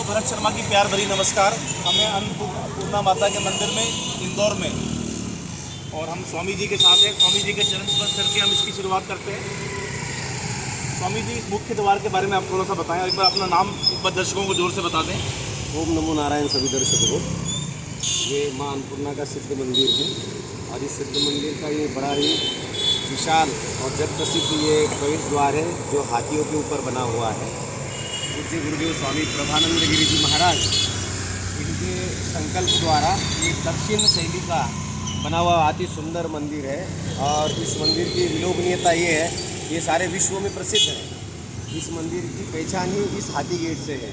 भरत शर्मा की प्यार भरी नमस्कार। हमें अन्नपूर्णा माता के मंदिर में इंदौर में और हम स्वामी जी के साथ हैं। स्वामी जी के चरण स्पर्श करके हम इसकी शुरुआत करते हैं। स्वामी जी, मुख्य द्वार के बारे में आप थोड़ा सा बताएं और एक बार अपना नाम एक बार दर्शकों को जोर से बता दें। ओम नमो नारायण सभी दर्शकों को। ये माँ अन्नपूर्णा का सिद्ध मंदिर है और इस सिद्ध मंदिर का ये बड़ा ही विशाल और जग प्रसिद्ध ये प्रवेश द्वार है जो हाथियों के ऊपर बना हुआ है। पूज्य गुरुदेव स्वामी प्रभानंद गिरी जी महाराज इनके संकल्प द्वारा ये दक्षिण शैली का बना हुआ अति सुंदर मंदिर है और इस मंदिर की विलोभनीयता ये है, ये सारे विश्व में प्रसिद्ध है। इस मंदिर की पहचान ही इस हाथी गेट से है।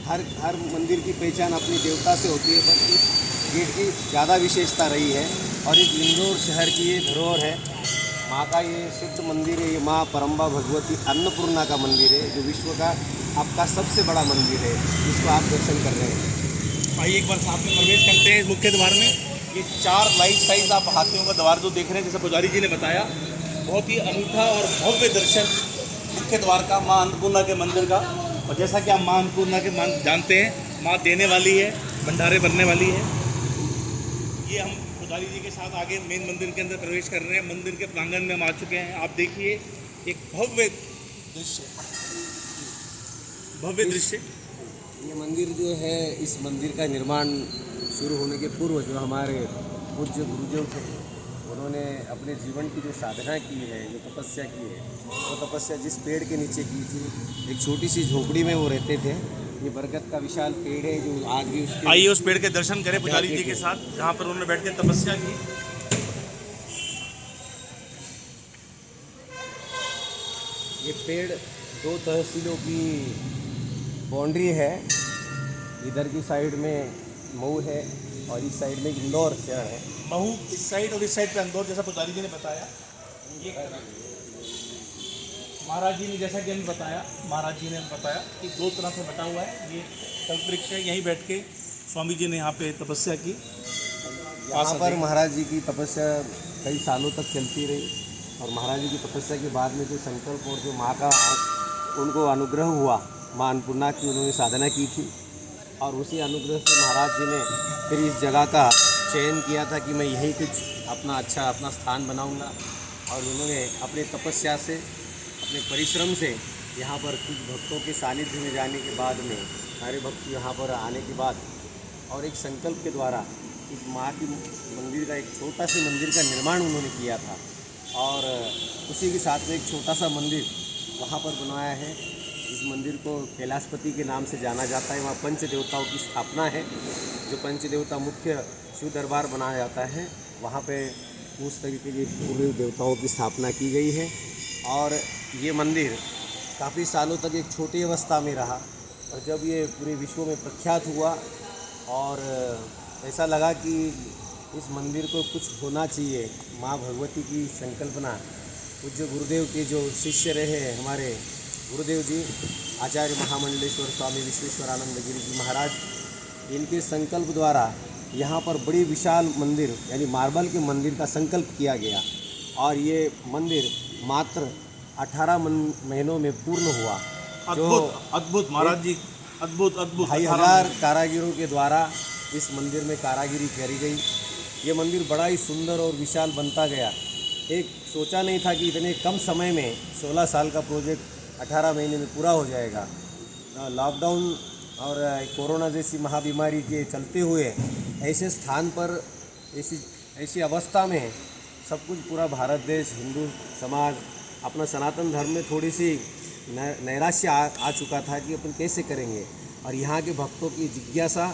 हर मंदिर की पहचान अपनी देवता से होती है, पर इस गेट की ज़्यादा विशेषता रही है और एक इंदौर शहर की ये धरोहर है। माँ का ये सिद्ध मंदिर है। ये माँ परम्बा भगवती अन्नपूर्णा का मंदिर है जो विश्व का आपका सबसे बड़ा मंदिर है, जिसको आप दर्शन कर रहे हैं। आइए एक बार साथ में प्रवेश करते हैं इस मुख्य द्वार में। ये 4 लाइफ साइज आप हाथियों का द्वार जो देख रहे हैं, जैसे पुजारी जी ने बताया, बहुत ही अनूठा और भव्य दर्शन मुख्य द्वार का माँ अन्नपूर्णा के मंदिर का। और जैसा कि आप माँ अन्नपूर्णा के जानते हैं, माँ देने वाली है, भंडारे बनने वाली है। ये हम पुजारी जी के साथ आगे मेन मंदिर के अंदर प्रवेश कर रहे हैं। मंदिर के प्रांगण में हम आ चुके हैं। आप देखिए एक भव्य दृश्य। ये मंदिर जो है, इस मंदिर का निर्माण शुरू होने के पूर्व जो हमारे पूज्य गुरुदेव थे, उन्होंने अपने जीवन की जो साधना की है, जो तपस्या की है, वो तपस्या जिस पेड़ के नीचे की थी, एक छोटी सी झोपड़ी में वो रहते थे। ये बरगद का विशाल पेड़ है जो आज भी उसके आइए उस पेड़ के दर्शन करें पुजारी जी के साथ, जहाँ पर उन्होंने बैठ कर तपस्या की। ये पेड़ 2 तहसीलों की बाउंड्री है। इधर की साइड में मऊ है और इस साइड में इंदौर शहर है। महू इस साइड और इस साइड पे इंदौर, जैसा पुजारी जी ने बताया। ये महाराज जी ने, जैसा कि हमें बताया, महाराज जी ने बताया कि 2 तरह से बटा हुआ है। ये कल्पवृक्ष है, यहीं बैठ के स्वामी जी ने यहाँ पे तपस्या की। यहाँ पर महाराज जी की तपस्या कई सालों तक चलती रही और महाराज जी की तपस्या के बाद में जो संकल्प और जो माँ का उनको अनुग्रह हुआ, माँ अन्नपूर्णा की उन्होंने साधना की थी और उसी अनुग्रह से महाराज जी ने फिर इस जगह का चयन किया था कि मैं यहीं कुछ अपना स्थान बनाऊंगा। और उन्होंने अपने तपस्या से, अपने परिश्रम से यहाँ पर कुछ भक्तों के सानिध्य में जाने के बाद में, सारे भक्त यहाँ पर आने के बाद और एक संकल्प के द्वारा इस माँ की मंदिर का, एक छोटा से मंदिर का निर्माण उन्होंने किया था और उसी के साथ में एक छोटा सा मंदिर वहाँ पर बनवाया है। इस मंदिर को कैलाशपति के नाम से जाना जाता है। वहाँ पंच देवताओं की स्थापना है। जो पंच देवता मुख्य शिव दरबार बनाया जाता है, वहाँ पे उस तरीके की पूरे देवताओं की स्थापना की गई है। और ये मंदिर काफ़ी सालों तक एक छोटी अवस्था में रहा और जब ये पूरे विश्व में प्रख्यात हुआ और ऐसा लगा कि इस मंदिर को कुछ होना चाहिए, माँ भगवती की संकल्पना, पूज्य गुरुदेव के जो शिष्य रहे हैं हमारे गुरुदेव जी आचार्य महामंडलेश्वर स्वामी विश्वेश्वरानंद गिरी जी महाराज, इनके संकल्प द्वारा यहाँ पर बड़ी विशाल मंदिर यानी मार्बल के मंदिर का संकल्प किया गया और ये मंदिर मात्र 18 महीनों में पूर्ण हुआ। अद्भुत महाराज जी, अद्भुत 2,500 कारागिरों के द्वारा इस मंदिर में कारागिरी करी गई। ये मंदिर बड़ा ही सुंदर और विशाल बनता गया। एक सोचा नहीं था कि इतने कम समय में 16 साल का प्रोजेक्ट 18 महीने में पूरा हो जाएगा। लॉकडाउन और कोरोना जैसी महाबीमारी के चलते हुए ऐसे स्थान पर, ऐसी अवस्था में सब कुछ पूरा भारत देश, हिंदू समाज, अपना सनातन धर्म में थोड़ी सी नैराश्य आ चुका था कि अपन कैसे करेंगे। और यहाँ के भक्तों की जिज्ञासा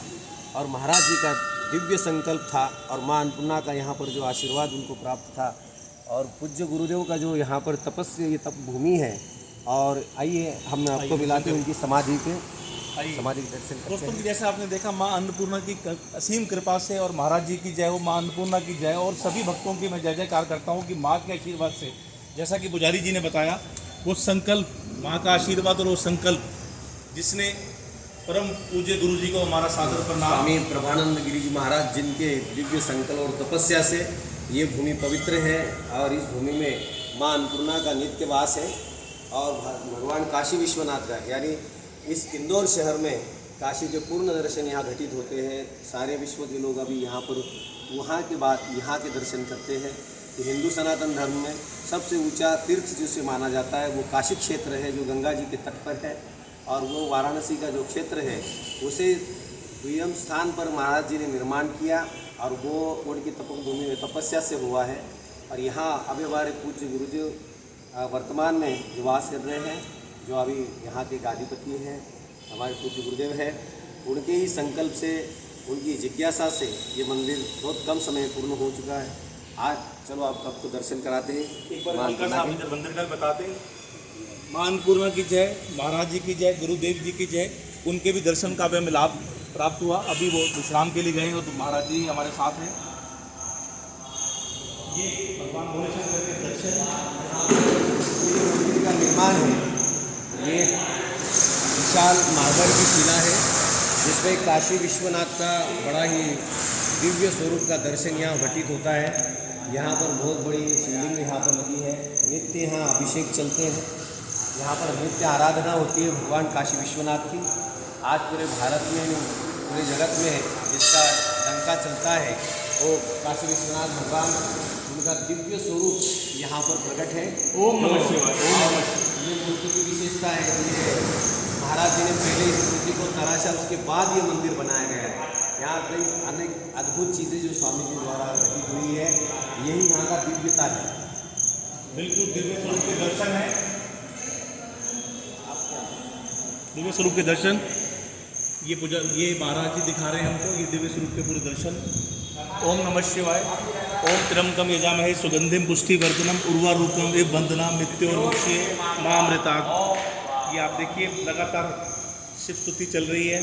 और महाराज जी का दिव्य संकल्प था और माँ अन्नपूर्णा का यहाँ पर जो आशीर्वाद उनको प्राप्त था और पूज्य गुरुदेव का जो यहाँ पर तपस्या, ये तप भूमि है। और आइए हम आपको मिलाते हैं उनकी समाधि के दर्शन करते दोस्तों की। जैसे आपने देखा, माँ अन्नपूर्णा की असीम कृपा से और महाराज जी की जय हो, माँ अन्नपूर्णा की जय हो। और सभी भक्तों की मैं जय जयकार करता हूँ कि माँ के आशीर्वाद से, जैसा कि पुजारी जी ने बताया, वो संकल्प, माँ का आशीर्वाद और वो संकल्प जिसने परम पूज्य गुरु जी को हमारा सादर प्रणाम, स्वामी प्रभानंद गिरी जी महाराज, जिनके दिव्य संकल्प और तपस्या से ये भूमि पवित्र है और इस भूमि में माँ अन्नपूर्णा का नित्य वास है। और भगवान काशी विश्वनाथ का, यानी इस इंदौर शहर में काशी के पूर्ण दर्शन यहाँ घटित होते हैं। सारे विश्व के लोग अभी यहाँ पर वहाँ के बाद यहाँ के दर्शन करते हैं। तो हिंदू सनातन धर्म में सबसे ऊंचा तीर्थ जिसे माना जाता है वो काशी क्षेत्र है, जो गंगा जी के तट पर है। और वो वाराणसी का जो क्षेत्र है उसे दुर्गम स्थान पर महाराज जी ने निर्माण किया और वो उनकी तपभूमि में तपस्या से हुआ है। और यहाँ अभी हमारे पूज्य गुरुजी वर्तमान में जो वास कर रहे हैं, जो अभी यहाँ के गादीपति हैं, हमारे पूज्य गुरुदेव हैं, उनके ही संकल्प से, उनकी जिज्ञासा से ये मंदिर बहुत कम समय में पूर्ण हो चुका है। आज चलो आपको दर्शन कराते हैं। एक बार मंदिर का बताते हैं। मां अन्नपूर्णा की जय, महाराज जी की जय, गुरुदेव जी की जय। उनके भी दर्शन का हमें लाभ प्राप्त हुआ। अभी वो विश्राम के लिए गए हो तो महाराज जी हमारे साथ हैं। ये भगवान भोलेशंकर के दर्शन मंदिर का निर्माण है। ये विशाल मार्बल की शिला है जिसमें काशी विश्वनाथ का बड़ा ही दिव्य स्वरूप का दर्शन यहाँ घटित होता है। यहाँ पर बहुत बड़ी शिवलिंग यहाँ पर लगी है। नित्य यहाँ अभिषेक चलते हैं। यहाँ पर नित्य आराधना होती है भगवान काशी विश्वनाथ की। आज पूरे भारत में, पूरे जगत में जिसका डंका चलता है वो काशी विश्वनाथ भगवान, उनका दिव्य स्वरूप यहाँ पर प्रकट है। ओम नमः शिवाय। ओम नमः शिवाय। ये मूर्ति की विशेषता है कि महाराज जी ने पहले इस मूर्ति को तराशा, उसके बाद ये मंदिर बनाया गया है। यहाँ कई अनेक अद्भुत चीज़ें जो स्वामी जी द्वारा घटित हुई है, यही यहाँ का दिव्यता है। बिल्कुल दिव्य स्वरूप के दर्शन है। दिव्य स्वरूप के दर्शन, ये पूजा, ये महाराज जी दिखा रहे हैं हमको, ये दिव्य स्वरूप के पूरे दर्शन। ओम नमः शिवाय। ओम त्र्यंबकम यजामहे सुगंधिम पुष्टिवर्धनम उर्वारुकम एव वंदनाम मृत्योर्मुक्षे मामृता। ये आप देखिए लगातार शिव स्तुति चल रही है।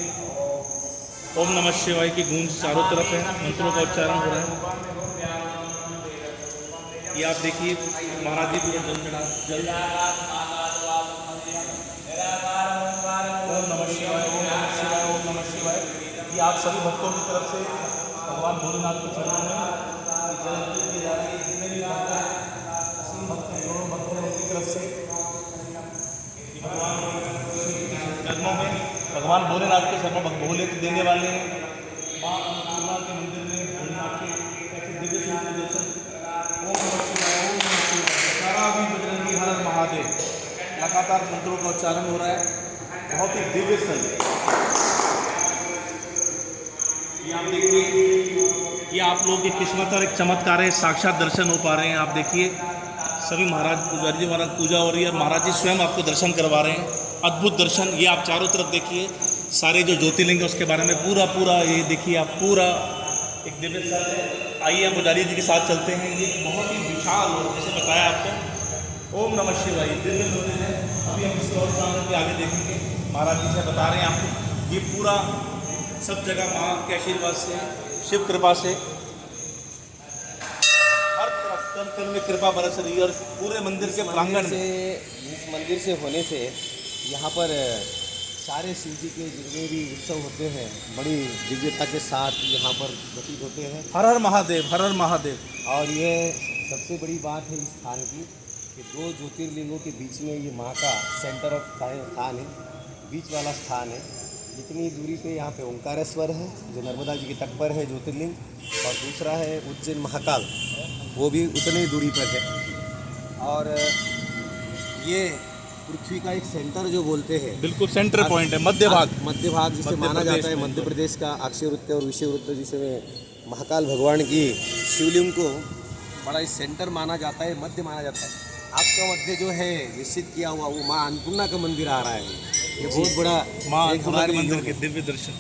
ओम नमः शिवाय की गूंज चारों तरफ है, मंत्रों का उच्चारण हो रहा है। ये आप देखिए महाराज जी पूरे जल चढ़ा जल। ओम नमः शिवाय। ओम नमः शिवाय। ओम नमः शिवाय। ये आप सभी भक्तों की तरफ से भगवान भोलेनाथ के चरणों में जल अर्पित की जा रही है। जितने भी भक्त हैं, सभी भक्त हैं, दोनों भक्तों की तरफ से भगवान चरणों में, भगवान भोलेनाथ के चरणों में भोले को देने वाले हैं। मां अन्नपूर्णा के मंदिर में भोलेनाथ के ऐसे दिव्य स्वरूप के दर्शन। ओम नमः शिवाय। ओम नमः शिवाय। सारा भी बजरंगी हर हर महादेव, लगातार मंत्रों का उच्चारण हो रहा है। बहुत ही दिव्य स्थल। ये आप देखिए, ये आप लोगों की किस्मत और एक चमत्कार है, साक्षात दर्शन हो पा रहे हैं। आप देखिए सभी महाराज, पुजारी जी महाराज पूजा हो रही है, महाराज जी स्वयं आपको दर्शन करवा रहे हैं। अद्भुत दर्शन। ये आप चारों तरफ देखिए, सारे जो ज्योतिर्लिंग है उसके बारे में पूरा ये देखिए आप, पूरा एक दिव्य स्थल है। आइए पुजारी जी के साथ चलते हैं। ये बहुत ही विशाल, जैसे बताया आपको। ओम नमः शिवाय। दिव्य मंदिर है। अभी हम इसके और प्रांगण के आगे देखेंगे। महाराज जी से बता रहे हैं आपको, ये पूरा सब जगह माँ के आशीर्वाद से, शिव कृपा से हर तरफ तन तन में कृपा बरस रही है। और पूरे मंदिर के प्रांगण से, इस मंदिर से होने से यहाँ पर सारे शिव जी के जितने भी उत्सव होते हैं बड़ी दिव्यता के साथ यहाँ पर घटित होते हैं। हर हर महादेव, हर हर महादेव। और ये सबसे बड़ी बात है इस स्थान की कि दो ज्योतिर्लिंगों के बीच में ये माँ का सेंटर ऑफ स्थान है, बीच वाला स्थान है। जितनी दूरी पे यहाँ पे ओंकारेश्वर है जो नर्मदा जी के तट पर है ज्योतिर्लिंग, और दूसरा है उज्जैन महाकाल, वो भी उतनी दूरी पर है। और ये पृथ्वी का एक सेंटर जो बोलते हैं, बिल्कुल सेंटर पॉइंट है, मध्य भाग जिसे माना जाता है, मध्य प्रदेश का अक्षयवृत्त और विषयवृत्त, जिसमें महाकाल भगवान की शिवलिंग को बड़ा इस सेंटर माना जाता है, मध्य माना जाता है। आपका मध्य जो है निश्चित किया हुआ वो माँ अन्नपूर्णा का मंदिर आ रहा है। ये बहुत बड़ा माँ एक हमारे मंदिर के दिव्य दर्शन।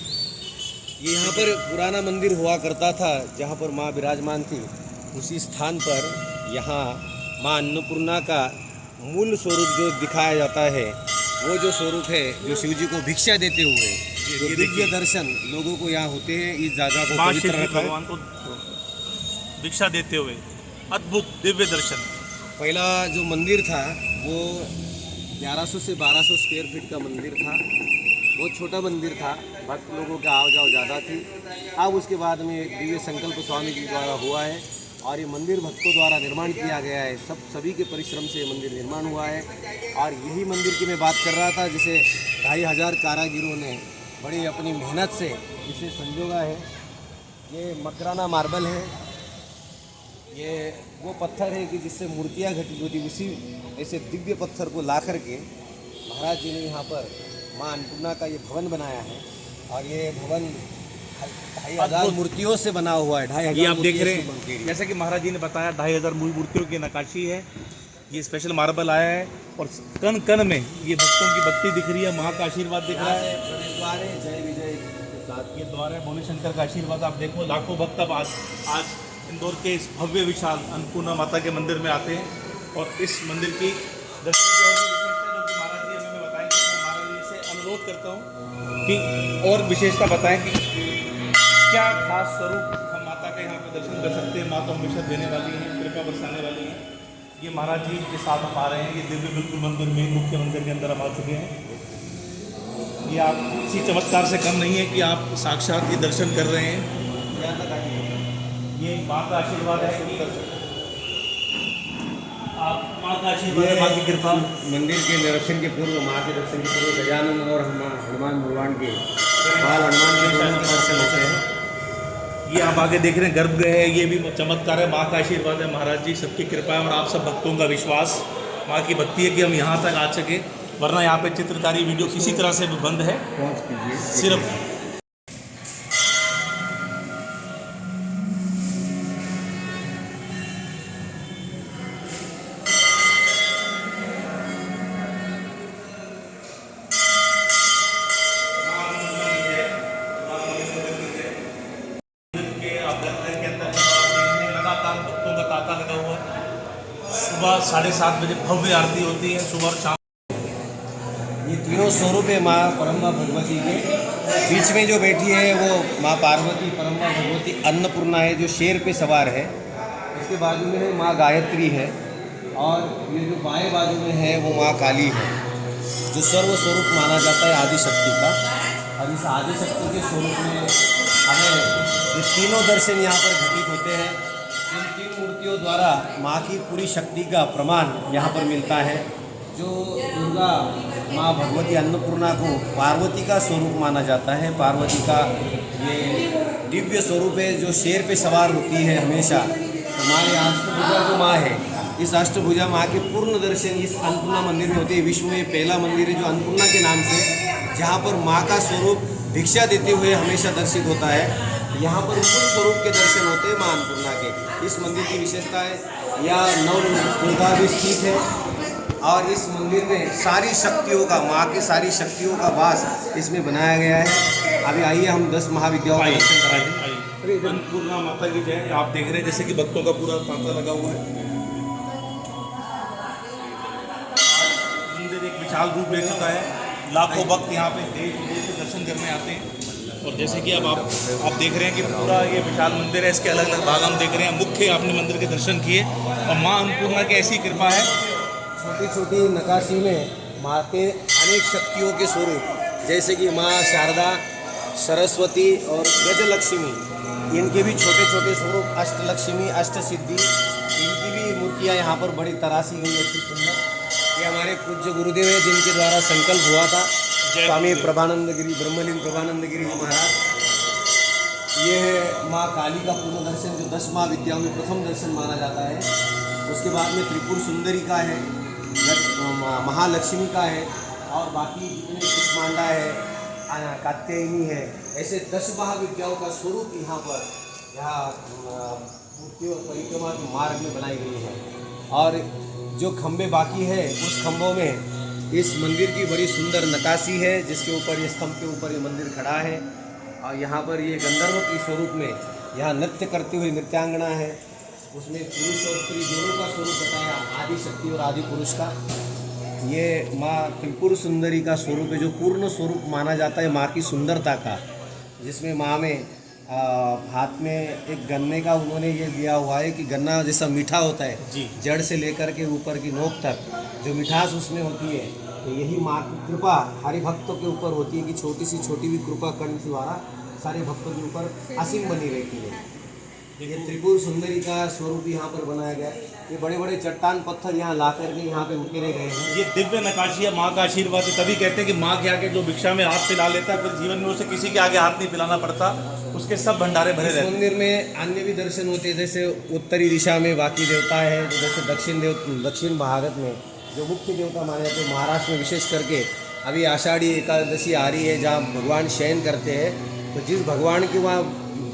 ये यहाँ पर पुराना मंदिर हुआ करता था जहाँ पर माँ विराजमान थी। उसी स्थान पर यहाँ माँ अन्नपूर्णा का मूल स्वरूप जो दिखाया जाता है, वो जो स्वरूप है जो शिव जी को भिक्षा देते हुए, जो दिव्य दर्शन लोगों को यहाँ होते हैं, इस जगह को पवित्र रखा है। भगवान को भिक्षा देते हुए अद्भुत दिव्य दर्शन। पहला जो मंदिर था वो 1100 से 1200 स्क्वायर फीट का मंदिर था। बहुत छोटा मंदिर था, भक्त लोगों का आव जाव ज़्यादा थी। अब उसके बाद में एक दिव्य संकल्प स्वामी जी द्वारा हुआ है और ये मंदिर भक्तों द्वारा निर्माण किया गया है। सभी के परिश्रम से ये मंदिर निर्माण हुआ है। और यही मंदिर की मैं बात कर रहा था, जिसे 2500 कारागिरों ने बड़ी अपनी मेहनत से इसे संजोगा है। ये मकराना मार्बल है, ये वो पत्थर है कि जिससे मूर्तियाँ घटित होती, उसी ऐसे दिव्य पत्थर को ला करके महाराज जी ने यहाँ पर माँ अन्नपूर्णा का ये भवन बनाया है। और ये भवन 2,500 मूर्तियों से बना हुआ है। 2,500 ये आप देख रहे हैं, जैसा कि महाराज जी ने बताया 2,500 मूर्तियों की नक्काशी है। ये स्पेशल मार्बल आया है और कण कण में ये भक्तों की भक्ति दिख रही है, माँ का आशीर्वाद दिख रहा है। प्रवेश द्वार है जय विजय के साथ। ये द्वार है भोले शंकर का आशीर्वाद। आप देखो लाखों भक्त अब आज इंदौर के इस भव्य विशाल अन्नपूर्णा माता के मंदिर में आते हैं और इस मंदिर की दर्शन की और भी विशेषता जो कि महाराज जी हमें बताएंगे। मैं महाराज जी से अनुरोध करता हूँ कि और विशेषता बताएं कि क्या खास स्वरूप हम माता के यहाँ पे दर्शन कर सकते हैं। माँ तो हमेशा देने वाली हैं, कृपा बरसाने वाली हैं। ये महाराज जी के साथ हम आ रहे हैं। ये दिव्य बिल्कुल मंदिर में मुख्य मंदिर के अंदर हम आ चुके हैं। ये आप किसी चमत्कार से कम नहीं है कि आप साक्षात ये दर्शन कर रहे हैं। ये माँ का आशीर्वाद है कि आप माँ का आशीर्वाद है, माँ की कृपा। मंदिर के दर्शन के पूर्व, माँ के दर्शन के पूर्व गजानन और हनुमान भगवान के बाल हनुमान के दोनों के दर्शन होते हैं। ये आप आगे देख रहे हैं गर्भगृह है, ये भी चमत्कार है। माँ का आशीर्वाद है, महाराज जी सबकी कृपा है और आप सब भक्तों का विश्वास, माँ की भक्ति है कि हम यहाँ तक आ सके। वरना यहाँ पे चित्रकारी वीडियो किसी तरह से भी बंद है। सिर्फ लगातार भक्तों का तांता लगा हुआ है। सुबह 7:30 बजे भव्य आरती होती है, सुबह और शाम। ये तीनों स्वरूप है माँ परम्बा भगवती के। बीच में जो बैठी है वो माँ पार्वती परम्बा भगवती अन्नपूर्णा है, जो शेर पे सवार है। इसके बाजू में है माँ गायत्री है और ये जो बाएं बाजू में है वो माँ काली है, जो सर्व स्वरूप माना जाता है आदिशक्ति का। और इस आदिशक्ति के स्वरूप में हमें ये तीनों दर्शन यहाँ पर घटित होते हैं। इन 3 मूर्तियों द्वारा माँ की पूरी शक्ति का प्रमाण यहाँ पर मिलता है। जो दुर्गा माँ भगवती अन्नपूर्णा को पार्वती का स्वरूप माना जाता है, पार्वती का ये दिव्य स्वरूप है जो शेर पे सवार होती है हमेशा। तो हमारे अष्टभुजा जो माँ है, इस अष्टभुजा माँ के पूर्ण दर्शन इस अन्नपूर्णा मंदिर में होते हैं। विश्व में पहला मंदिर है जो अन्नपूर्णा के नाम से, जहाँ पर माँ का स्वरूप भिक्षा देते हुए हमेशा दर्शित होता है। यहाँ पर मूल स्वरूप के दर्शन होते हैं माँ अन्नपूर्णा के। इस मंदिर की विशेषता है यहाँ 9 दुर्गा भी स्थित है और इस मंदिर में सारी शक्तियों का, माँ की सारी शक्तियों का वास इसमें बनाया गया है। अभी आइए हम 10 महाविद्याओं का दर्शन कराते हैं। अन्नपूर्णा माता की जय। आप देख रहे हैं जैसे कि भक्तों का पूरा तांता लगा हुआ है। मंदिर एक विशाल रूप ले चुका है। लाखों भक्त यहाँ पे देश विदेश से दर्शन करने आते हैं। और जैसे कि अब आप देख रहे हैं कि पूरा ये विशाल मंदिर है, इसके अलग अलग भाग हम देख रहे हैं। मुख्य आपने मंदिर के दर्शन किए और माँ अन्नपूर्णा की ऐसी कृपा है। छोटी छोटी नक्काशी में माँ के अनेक शक्तियों के स्वरूप, जैसे कि माँ शारदा, सरस्वती और गजलक्ष्मी, इनके भी छोटे छोटे स्वरूप, अष्टलक्ष्मी, अष्टसिद्धि, इनकी भी मूर्तियाँ यहाँ पर बड़ी तराशी गई अच्छी सुंदर। ये हमारे पूज्य गुरुदेव है जिनके द्वारा संकल्प हुआ था, स्वामी प्रभानंद गिरी, ब्रह्मलीन प्रभानंद गिरी महाराज। ये है माँ काली का पूर्ण दर्शन, जो 10 महाविद्याओं में प्रथम दर्शन माना जाता है। उसके बाद में त्रिपुर सुंदरी का है, महालक्ष्मी का है और बाकी जितने कुष्मांडा है, कात्यायनी है, ऐसे 10 महाविद्याओं का स्वरूप यहाँ पर मूर्ति और परिक्रमा के मार्ग में बनाई गई है। और जो खंबे बाकी है उस खंभों में इस मंदिर की बड़ी सुंदर नक्काशी है, जिसके ऊपर ये स्तंभ के ऊपर ये मंदिर खड़ा है। और यहाँ पर ये गंधर्व के स्वरूप में यहाँ नृत्य करते हुए नृत्यांगना है, उसमें पुरुष और स्त्री दोनों का स्वरूप बताया, आदि शक्ति और आदि पुरुष का। ये माँ त्रिपुर सुंदरी का स्वरूप है, जो पूर्ण स्वरूप माना जाता है माँ की सुंदरता का, जिसमें माँ में हाथ में एक गन्ने का उन्होंने ये दिया हुआ है कि गन्ना जैसा मीठा होता है जी, जड़ से लेकर के ऊपर की नोक तक जो मिठास उसमें होती है, तो यही माँ की कृपा हरि भक्तों के ऊपर होती है कि छोटी सी छोटी भी कृपा करने द्वारा सारे भक्तों के ऊपर असीम बनी रहती है। ये त्रिपुर सुंदरी का स्वरूप यहाँ पर बनाया गया है। ये बड़े बड़े चट्टान पत्थर यहाँ ला करके यहाँ पे उकेरे गए हैं। ये दिव्य नकाशी है, माँ का आशीर्वाद है। तभी कहते हैं कि माँ के आगे जो भिक्षा में हाथ फैला लेता है, फिर जीवन में उसे किसी के आगे हाथ नहीं फैलाना पड़ता, उसके सब भंडारे भरे रहते हैं। मंदिर में अन्य भी दर्शन होते हैं, जैसे उत्तरी दिशा में बाकी देवता है, जैसे दक्षिण भारत में जो मुख्य देवता माने जाते हैं, महाराष्ट्र में विशेष करके अभी आषाढ़ी एकादशी आ रही है जहाँ भगवान शयन करते हैं, तो जिस भगवान के वहाँ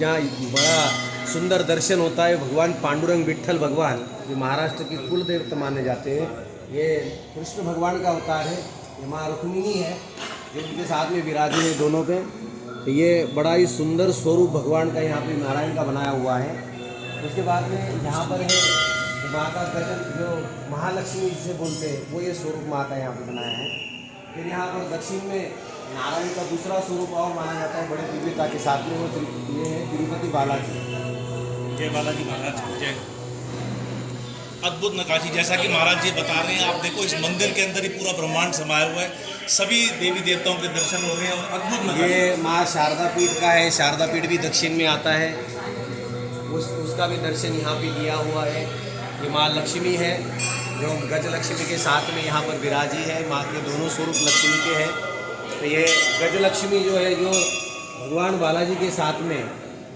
जहाँ बड़ा सुंदर दर्शन होता है, भगवान पांडुरंग विट्ठल भगवान जो महाराष्ट्र के कुल देवता माने जाते हैं, ये कृष्ण भगवान का अवतार है। ये माँ रुक्मिणी है जो उनके साथ में विराजे हैं दोनों पे। तो ये बड़ा ही सुंदर स्वरूप भगवान का यहाँ पे नारायण का बनाया हुआ है। उसके बाद में यहाँ पर है माँ का गजन जो महालक्ष्मी जिसे बोलते हैं, वो ये स्वरूप माँ का यहाँ पे बनाया है। फिर यहाँ पर दक्षिण में नारायण का दूसरा स्वरूप और माना जाता है बड़े दिव्यता के साथ में, वो ये है तिरुपति बालाजी। जय बालाजी महाराज, जय। अद्भुत नकाशी, जैसा कि महाराज जी बता रहे हैं, आप देखो इस मंदिर के अंदर ही पूरा ब्रह्मांड समाया हुआ है, सभी देवी देवताओं के दर्शन हो रहे हैं और अद्भुत नकाशी। ये माँ शारदा पीठ का है, शारदा पीठ भी दक्षिण में आता है, उसका भी दर्शन यहाँ पे किया हुआ है। ये माँ लक्ष्मी है जो गज लक्ष्मी के साथ में यहाँ पर विराजी है, माँ के दोनों स्वरूप लक्ष्मी के हैं। तो ये गज लक्ष्मी जो है जो भगवान बालाजी के साथ में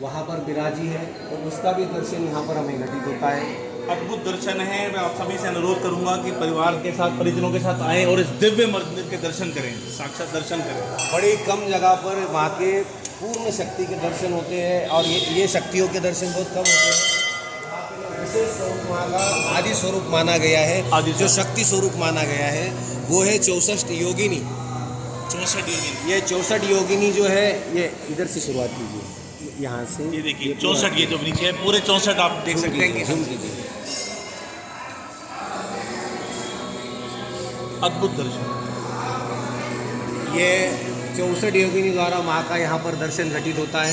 वहाँ पर विराजी है, तो उसका भी दर्शन यहाँ पर हमें घटित होता है। अद्भुत दर्शन है। मैं आप सभी से अनुरोध करूंगा कि परिवार के साथ, परिजनों के साथ आएँ और इस दिव्य मंदिर के दर्शन करें, साक्षात दर्शन करें। बड़ी कम जगह पर वहाँ के पूर्ण शक्ति के दर्शन होते हैं और ये शक्तियों के दर्शन बहुत कम होते हैं। विशेष स्वरूप वहाँ का आदि स्वरूप माना गया है, जो शक्ति स्वरूप माना गया है वो है 64 योगिनी। 64 योगिनी, ये 64 योगिनी जो है, ये इधर से शुरुआत कीजिए, यहाँ से ये देखिए 64, ये जो नीचे है पूरे 64 आप देख सकते हैं कि अद्भुत दर्शन। ये 64 योगिनी द्वारा माँ का यहाँ पर दर्शन घटित होता है।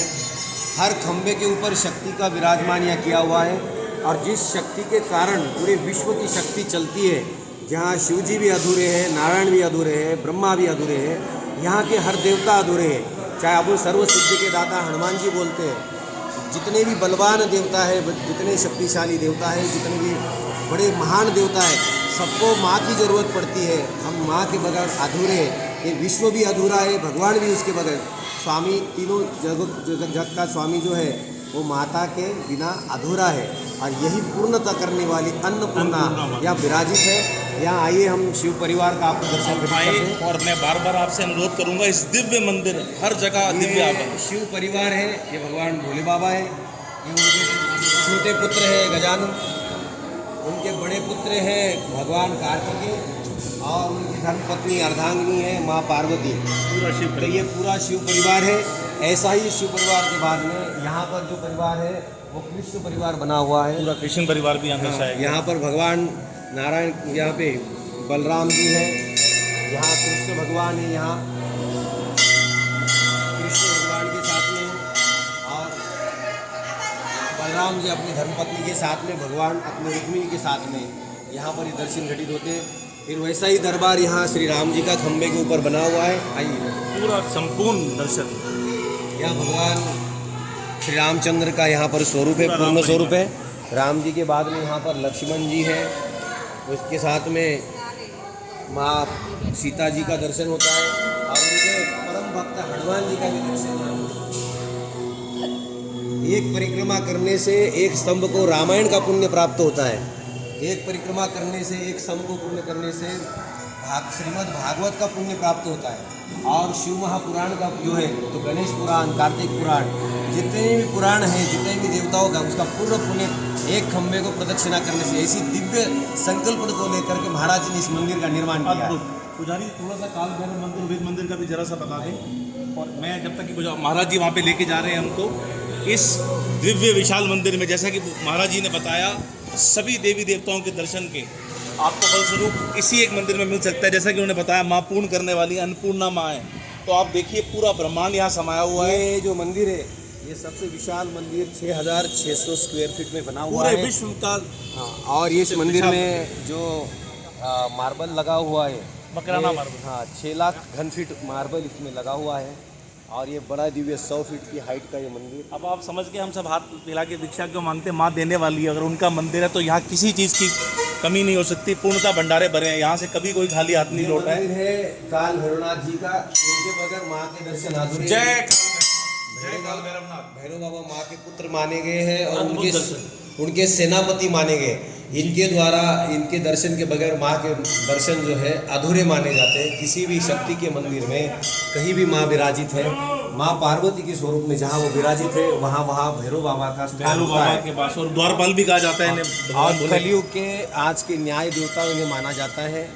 हर खंभे के ऊपर शक्ति का विराजमान यहाँ किया हुआ है और जिस शक्ति के कारण पूरे विश्व की शक्ति चलती है, जहाँ शिव जी भी अधूरे हैं, नारायण भी अधूरे हैं, ब्रह्मा भी अधूरे हैं, यहाँ के हर देवता अधूरे हैं। चाहे आप सर्व सिद्धि के दाता हनुमान जी बोलते हैं, जितने भी बलवान देवता है, जितने शक्तिशाली देवता है, जितने भी बड़े महान देवता है, सबको माँ की ज़रूरत पड़ती है। हम माँ के बगैर अधूरे हैं, ये विश्व भी अधूरा है, भगवान भी उसके बगैर। स्वामी तीनों जग का स्वामी जो है वो माता के बिना अधूरा है और यही पूर्णता करने वाली अन्नपूर्णा यहाँ विराजित है। यहाँ आइए हम शिव परिवार का आपको दर्शन कराएं। और मैं बार बार आपसे अनुरोध करूंगा, इस दिव्य मंदिर हर जगह दिव्य आभा। शिव परिवार है, ये भगवान भोले बाबा है, ये उनके छोटे पुत्र है गजानन, उनके बड़े पुत्र हैं भगवान कार्तिकेय और उनकी धर्मपत्नी अर्धांगिनी है माँ पार्वती। पूरा शिव, तो ये पूरा शिव परिवार है। ऐसा ही शिव परिवार के बाद में यहाँ पर जो परिवार है वो कृष्ण परिवार बना हुआ है। पूरा कृष्ण परिवार भी यहाँ दर्शाया गया। यहाँ पर भगवान नारायण, यहाँ पे बलराम जी है, यहाँ कृष्ण भगवान है, यहाँ कृष्ण भगवान के साथ में और बलराम जी अपनी धर्मपत्नी के साथ में, भगवान अपने रुक्मिणी के साथ में यहाँ पर ये दर्शन घटित होते हैं। फिर वैसा ही दरबार यहाँ श्री राम जी का खंबे के ऊपर बना हुआ है। आइए, पूरा संपूर्ण दर्शन। यहाँ भगवान श्री रामचंद्र का यहाँ पर स्वरूप है, पूर्ण स्वरूप है। राम जी के बाद में यहाँ पर लक्ष्मण जी है, उसके साथ में माँ सीता जी का दर्शन होता है और उनके परम भक्त हनुमान जी का भी दर्शन होता है। एक परिक्रमा करने से एक स्तंभ को रामायण का पुण्य प्राप्त होता है, एक परिक्रमा करने से, एक स्तंभ को पुण्य करने से श्रीमद् भागवत का पुण्य प्राप्त होता है और शिव महापुराण का जो है तो गणेश पुराण, कार्तिक पुराण, जितने भी पुराण हैं, जितने भी देवताओं का उसका पूर्ण पुण्य एक खंभे को प्रदक्षिणा करने से, ऐसी दिव्य संकल्प को लेकर के महाराज जी ने इस मंदिर का निर्माण किया है। पुजारी थोड़ा सा काल भैरव मंदिर, वेद मंदिर का भी जरा सा बता दें। और मैं जब तक कि महाराज जी वहाँ पे लेके जा रहे हैं हमको, इस दिव्य विशाल मंदिर में जैसा कि महाराज जी ने बताया, सभी देवी देवताओं के दर्शन के आपको फलस्वरूप इसी एक मंदिर में मिल सकता है। जैसा कि उन्होंने बताया, माँ पूर्ण करने वाली अन्नपूर्णा माँ है। तो आप देखिए पूरा ब्रह्मांड यहाँ समाया हुआ है। ये जो मंदिर है ये सबसे विशाल मंदिर 6600 स्क्वायर फीट में बना हुआ है, पूरे विश्व का। हाँ, और ये इस मंदिर में जो मार्बल लगा हुआ है, मकराना मार्बल, हाँ 6 लाख घन फीट मार्बल इसमें लगा हुआ है। और ये बड़ा दिव्य 100 फीट की हाइट का ये मंदिर। अब आप समझ के हम सब हाथ मिला के दीक्षा क्यों मांगते हैं, माँ देने वाली है। अगर उनका मंदिर है तो यहाँ किसी चीज़ की कमी नहीं हो सकती, पूर्णतः भंडारे भरे हैं, यहाँ से कभी कोई खाली हाथ नहीं लौटा है। मंदिर है काल भैरवनाथ जी का, इनके बगैर माँ के दर्शन अधूरे। जय भैरव बाबा माँ के पुत्र माने गए हैं और उनके सेनापति माने गए। इनके द्वारा इनके दर्शन के बगैर माँ के दर्शन जो है अधूरे माने जाते हैं। किसी भी शक्ति के मंदिर में कहीं भी माँ विराजित है, माँ पार्वती के स्वरूप में जहाँ वो विराजित है वहाँ भैरव बाबा का स्थान भैरव बाबा के पास, और द्वारपाल भी कहा जाता है इन्हें। और कलयुग के आज के न्याय देवता इन्हें माना जाता है।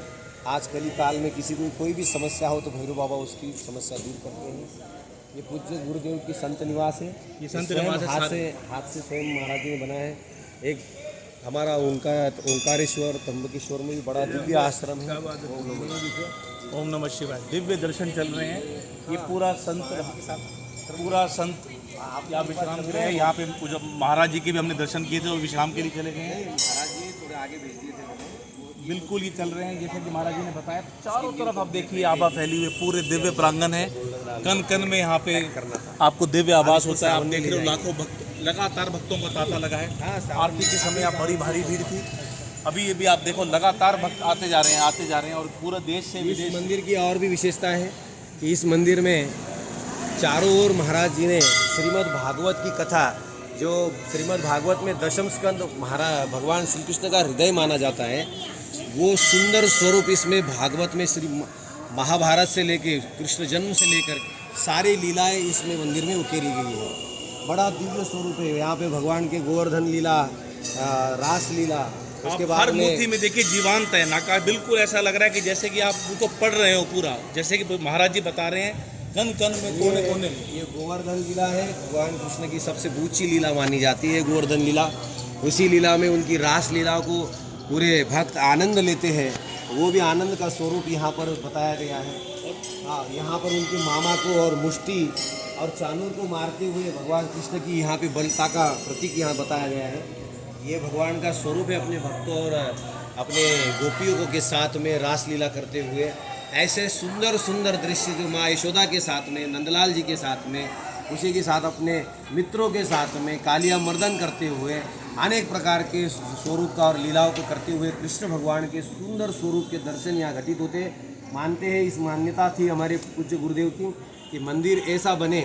आज कली काल में किसी को कोई भी समस्या हो तो भैरव बाबा उसकी समस्या दूर करते हैं। ये पूज्य गुरुदेव की संत निवास है। ये संत निवास हाथ से स्वयं महाराज जी ने बनाया है। एक हमारा उनका ओंकारेश्वर त्र्यंबकेश्वर में भी बड़ा दिव्य आश्रम है। ओम नमः शिवाय। दिव्य दर्शन चल रहे हैं। ये पूरा संत यहाँ विश्राम कर रहे हैं। यहाँ पे पूजा महाराज जी के भी हमने दर्शन किए थे और विश्राम के लिए चले गए हैं। महाराज जी थोड़े आगे भेज दिए थे मैंने। बिल्कुल ये चल रहे हैं जैसे कि महाराज जी ने बताया। चारों तरफ आप देखिए आभा फैली हुई, पूरे दिव्य प्रांगण है। कन कन में यहाँ पे आपको दिव्य आभास होता है। आप देख रहे हो लाखों भक्त, लगातार भक्तों का तांता लगा है। आरती के समय आप बड़ी भारी भीड़ थी। अभी ये भी आप देखो लगातार भक्त आते जा रहे हैं और पूरा देश से इस विदेश। मंदिर की और भी विशेषता है कि इस मंदिर में चारों ओर महाराज जी ने श्रीमद् भागवत की कथा, जो श्रीमद् भागवत में दशम स्कंद महाराज भगवान श्री कृष्ण का हृदय माना जाता है, वो सुंदर स्वरूप इसमें भागवत में श्री महाभारत से लेके कृष्ण जन्म से लेकर सारी लीलाएं इसमें मंदिर में उकेरी गई है। बड़ा दिव्य स्वरूप है। यहाँ पे भगवान के गोवर्धन लीला, रास लीला, उसके बाद हर मूर्ति में देखिए जीवांत है नाका। बिल्कुल ऐसा लग रहा है कि जैसे कि आप उनको पढ़ रहे हो पूरा, जैसे कि महाराज जी बता रहे हैं कन कन में, कोने कोने में। ये गोवर्धन लीला है। भगवान कृष्ण की सबसे ऊंची लीला मानी जाती है गोवर्धन लीला। उसी लीला में उनकी रास लीला को पूरे भक्त आनंद लेते हैं। वो भी आनंद का स्वरूप यहाँ पर बताया गया है। हाँ, यहाँ पर उनके मामा को और मुष्टि और चानूर को मारते हुए भगवान कृष्ण की यहाँ पे बलता का प्रतीक यहाँ बताया गया है। ये भगवान का स्वरूप है अपने भक्तों और अपने गोपियों के साथ में रास लीला करते हुए। ऐसे सुंदर सुंदर दृश्य जो माँ यशोदा के साथ में, नंदलाल जी के साथ में, उसी के साथ अपने मित्रों के साथ में कालिया मर्दन करते हुए अनेक प्रकार के स्वरूप का और लीलाओं को करते हुए कृष्ण भगवान के सुंदर स्वरूप के दर्शन यहाँ घटित होते। मानते हैं, इस मान्यता थी हमारे पूज्य गुरुदेव की कि मंदिर ऐसा बने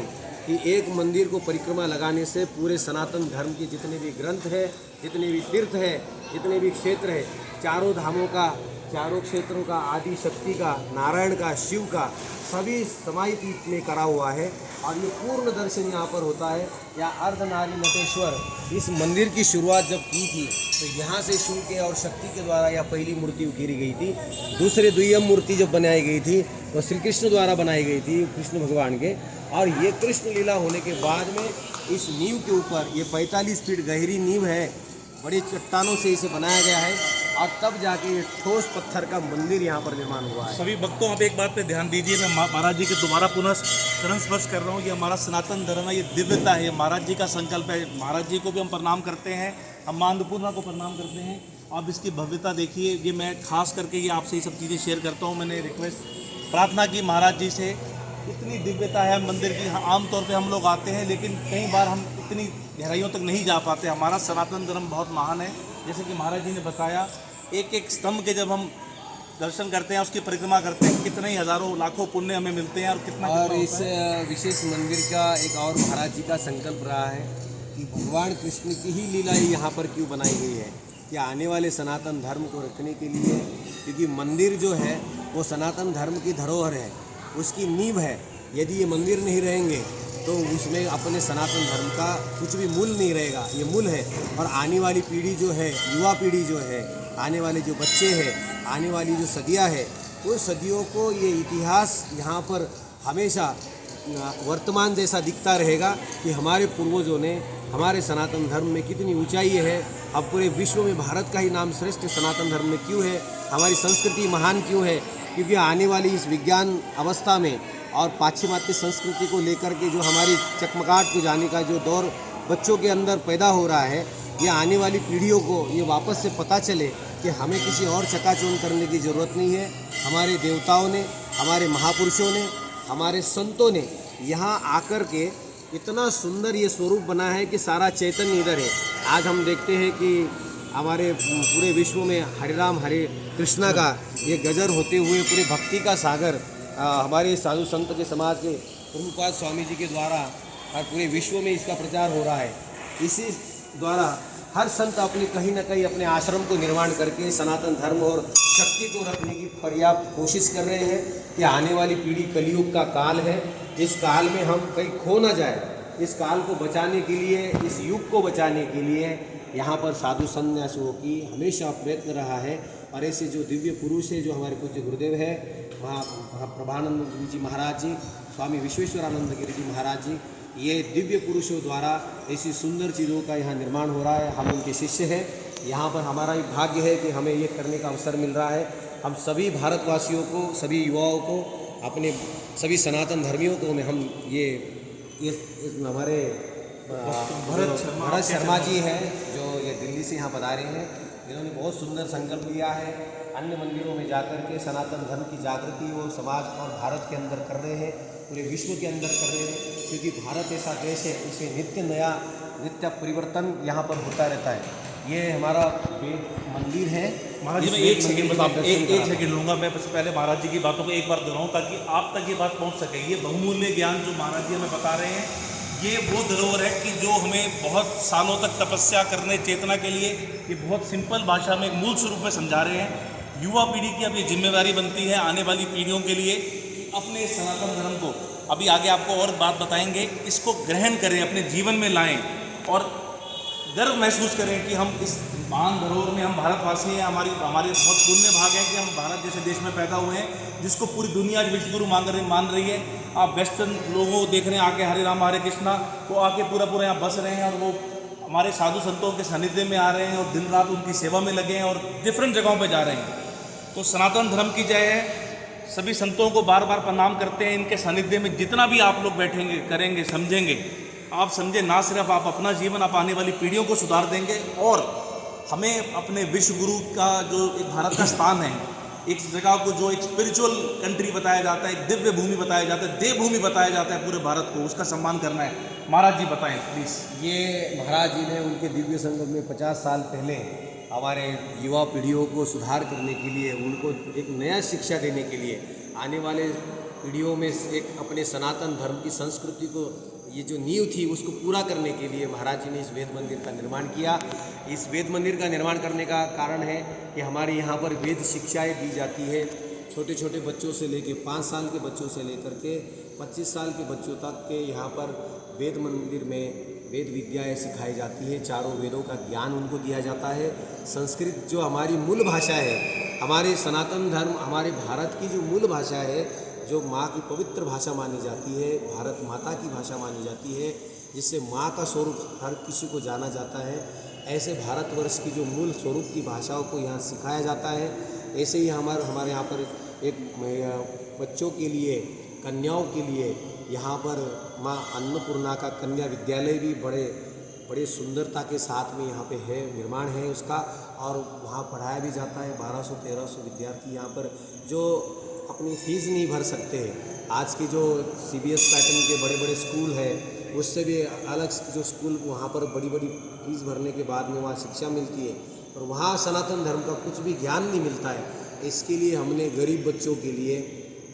कि एक मंदिर को परिक्रमा लगाने से पूरे सनातन धर्म के जितने भी ग्रंथ है, जितने भी तीर्थ है, जितने भी क्षेत्र है, चारों धामों का, चारों क्षेत्रों का, आदि शक्ति का, नारायण का, शिव का, सभी समाहित में करा हुआ है। और ये पूर्ण दर्शन यहाँ पर होता है। या अर्धनारी नटेश्वर इस मंदिर की शुरुआत जब की थी तो यहाँ से शिव के और शक्ति के द्वारा यह पहली मूर्ति उकेरी गई थी। दूसरी द्वितीय मूर्ति जब बनाई गई थी वो श्री कृष्ण द्वारा बनाई गई थी, कृष्ण भगवान के। और ये कृष्ण लीला होने के बाद में इस नींव के ऊपर, ये 45 फीट गहरी नींव है, बड़ी चट्टानों से इसे बनाया गया है और तब जाके ये ठोस पत्थर का मंदिर यहाँ पर निर्माण हुआ है। सभी भक्तों आप एक बात पे ध्यान दीजिए, मैं महाराज जी के दोबारा पुनः चरण स्पर्श कर रहा हूँ। ये हमारा सनातन धर्म है, ये दिव्यता है, ये महाराज जी का संकल्प है। महाराज जी को भी हम प्रणाम करते हैं, हम माँ अन्नपूर्णा को प्रणाम करते हैं। आप इसकी भव्यता देखिए। ये मैं खास करके ये आपसे ये सब चीज़ें शेयर करता हूँ। मैंने रिक्वेस्ट प्रार्थना की महाराज जी से, इतनी दिव्यता है मंदिर की। आमतौर पे हम लोग आते हैं लेकिन कई बार हम इतनी गहराइयों तक नहीं जा पाते। हमारा सनातन धर्म बहुत महान है। जैसे कि महाराज जी ने बताया, एक एक स्तंभ के जब हम दर्शन करते हैं, उसकी परिक्रमा करते हैं, कितने ही हज़ारों लाखों पुण्य हमें मिलते हैं। और कितना और इस विशेष मंदिर का एक और महाराज जी का संकल्प रहा है कि भगवान कृष्ण की ही लीला यहाँ पर क्यों बनाई गई है, कि आने वाले सनातन धर्म को रखने के लिए। क्योंकि मंदिर जो है वो सनातन धर्म की धरोहर है, उसकी नींव है। यदि ये मंदिर नहीं रहेंगे तो उसमें अपने सनातन धर्म का कुछ भी मूल नहीं रहेगा। ये मूल है। और आने वाली पीढ़ी जो है, युवा पीढ़ी जो है, आने वाले जो बच्चे हैं, आने वाली जो सदियाँ है, उन सदियों को ये इतिहास यहाँ पर हमेशा वर्तमान जैसा दिखता रहेगा कि हमारे पूर्वजों ने हमारे सनातन धर्म में कितनी ऊंचाई है। अब पूरे विश्व में भारत का ही नाम श्रेष्ठ सनातन धर्म में क्यों है, हमारी संस्कृति महान क्यों है। क्योंकि आने वाली इस विज्ञान अवस्था में और पाश्चिमात्य संस्कृति को लेकर के जो हमारी चकमकाहट को जाने का जो दौर बच्चों के अंदर पैदा हो रहा है, ये आने वाली पीढ़ियों को ये वापस से पता चले कि हमें किसी और चकाचौंध करने की ज़रूरत नहीं है। हमारे देवताओं ने, हमारे महापुरुषों ने, हमारे संतों ने यहाँ आकर के इतना सुंदर ये स्वरूप बना है कि सारा चैतन्य इधर है। आज हम देखते हैं कि हमारे पूरे विश्व में हरे राम हरे कृष्णा का ये गजर होते हुए पूरे भक्ति का सागर हमारे साधु संत के समाज के प्रभुपाद स्वामी जी के द्वारा और पूरे विश्व में इसका प्रचार हो रहा है। इसी द्वारा हर संत अपने कहीं ना कहीं अपने आश्रम को निर्माण करके सनातन धर्म और शक्ति को रखने की पर्याप्त कोशिश कर रहे हैं कि आने वाली पीढ़ी कलयुग का काल है। इस काल में हम कहीं खो ना जाए, इस काल को बचाने के लिए, इस युग को बचाने के लिए यहाँ पर साधु सन्यासियों की हमेशा प्रयत्न रहा है। और ऐसे जो दिव्य पुरुष है, जो हमारे पूज्य गुरुदेव है, वहाँ प्रभानंद गिरी जी महाराज जी, स्वामी विश्वेश्वरानंद गिरी जी महाराज जी, ये दिव्य पुरुषों द्वारा ऐसी सुंदर चीज़ों का यहाँ निर्माण हो रहा है। हम उनके शिष्य हैं। यहाँ पर हमारा एक भाग्य है कि हमें ये करने का अवसर मिल रहा है। हम सभी भारतवासियों को, सभी युवाओं को, अपने सभी सनातन धर्मियों को हम ये हमारे भरत शर्मा जी हैं जो ये दिल्ली से यहाँ पधारे हैं। इन्होंने बहुत सुंदर संकल्प लिया है, अन्य मंदिरों में जाकर के सनातन धर्म की जागृति वो समाज और भारत के अंदर कर रहे हैं, पूरे विश्व के अंदर कर रहे हैं। क्योंकि भारत ऐसा देश है, इसमें नित्य परिवर्तन यहाँ पर होता रहता है। ये हमारा वेद मंदिर है। महाराज जी मैं एक सेकंड लूँगा। मैं पहले महाराज जी की बातों को एक बार दोहराऊँ ताकि आप तक ये बात पहुँच सके। ये बहुमूल्य ज्ञान जो महाराज जी हमें बता रहे हैं, ये वो धरोहर है कि जो हमें बहुत सालों तक तपस्या करने, चेतना के लिए ये बहुत सिंपल भाषा में, एक मूल स्वरूप में समझा रहे हैं। युवा पीढ़ी की अब ये जिम्मेदारी बनती है आने वाली पीढ़ियों के लिए कि अपने सनातन धर्म को, अभी आगे आपको और बात बताएंगे, इसको ग्रहण करें, अपने जीवन में लाएं और गर्व महसूस करें कि हम इस महान धरोहर में, हम भारतवासी हैं। हमारे बहुत पुण्य भाग है कि हम भारत जैसे देश में पैदा हुए हैं, जिसको पूरी दुनिया आज विश्व गुरु मान रही है। आप वेस्टर्न लोगों को देख रहे हैं आके, हरे राम हरे कृष्णा, वो आके पूरा यहाँ बस रहे हैं और वो हमारे साधु संतों के सानिध्य में आ रहे हैं और दिन रात उनकी सेवा में लगे हैं और डिफरेंट जगहों पर जा रहे हैं। तो सनातन धर्म की जय है। सभी संतों को बार बार प्रणाम करते हैं। इनके सानिध्य में जितना भी आप लोग बैठेंगे, करेंगे, समझेंगे, आप समझे, ना सिर्फ आप अपना जीवन, आप आने वाली पीढ़ियों को सुधार देंगे और हमें अपने विश्व गुरु का जो एक भारत का स्थान है, एक जगह को जो एक स्पिरिचुअल कंट्री बताया जाता है, एक दिव्य भूमि बताया जाता है, देवभूमि बताया जाता है पूरे भारत को, उसका सम्मान करना है। महाराज जी बताएं प्लीज़। ये महाराज जी ने उनके दिव्य संगम में 50 साल पहले हमारे युवा पीढ़ियों को सुधार करने के लिए, उनको एक नया शिक्षा देने के लिए, आने वाले पीढ़ियों में एक अपने सनातन धर्म की संस्कृति को, ये जो नींव थी उसको पूरा करने के लिए महाराज जी ने इस वेद मंदिर का निर्माण किया। इस वेद मंदिर का निर्माण करने का कारण है कि हमारे यहाँ पर वेद शिक्षाएं दी जाती है। छोटे छोटे बच्चों से लेके 5 साल के बच्चों से लेकर के 25 साल के बच्चों तक के यहाँ पर वेद मंदिर में वेद विद्याएँ सिखाई जाती है। चारों वेदों का ज्ञान उनको दिया जाता है। संस्कृत जो हमारी मूल भाषा है, हमारे सनातन धर्म, हमारे भारत की जो मूल भाषा है, जो माँ की पवित्र भाषा मानी जाती है, भारत माता की भाषा मानी जाती है, जिससे माँ का स्वरूप हर किसी को जाना जाता है, ऐसे भारतवर्ष की जो मूल स्वरूप की भाषाओं को यहाँ सिखाया जाता है। ऐसे ही हमारे यहाँ पर एक बच्चों के लिए, कन्याओं के लिए यहाँ पर माँ अन्नपूर्णा का कन्या विद्यालय भी बड़े सुंदरता के साथ में यहाँ पे है, निर्माण है उसका, और वहाँ पढ़ाया भी जाता है। 1200-1300 विद्यार्थी यहाँ पर जो अपनी फीस नहीं भर सकते। आज की जो CBS पैटर्न के बड़े बड़े स्कूल है, उससे भी अलग जो स्कूल, वहाँ पर बड़ी फीस भरने के बाद में वहाँ शिक्षा मिलती है और वहाँ सनातन धर्म का कुछ भी ज्ञान नहीं मिलता है। इसके लिए हमने गरीब बच्चों के लिए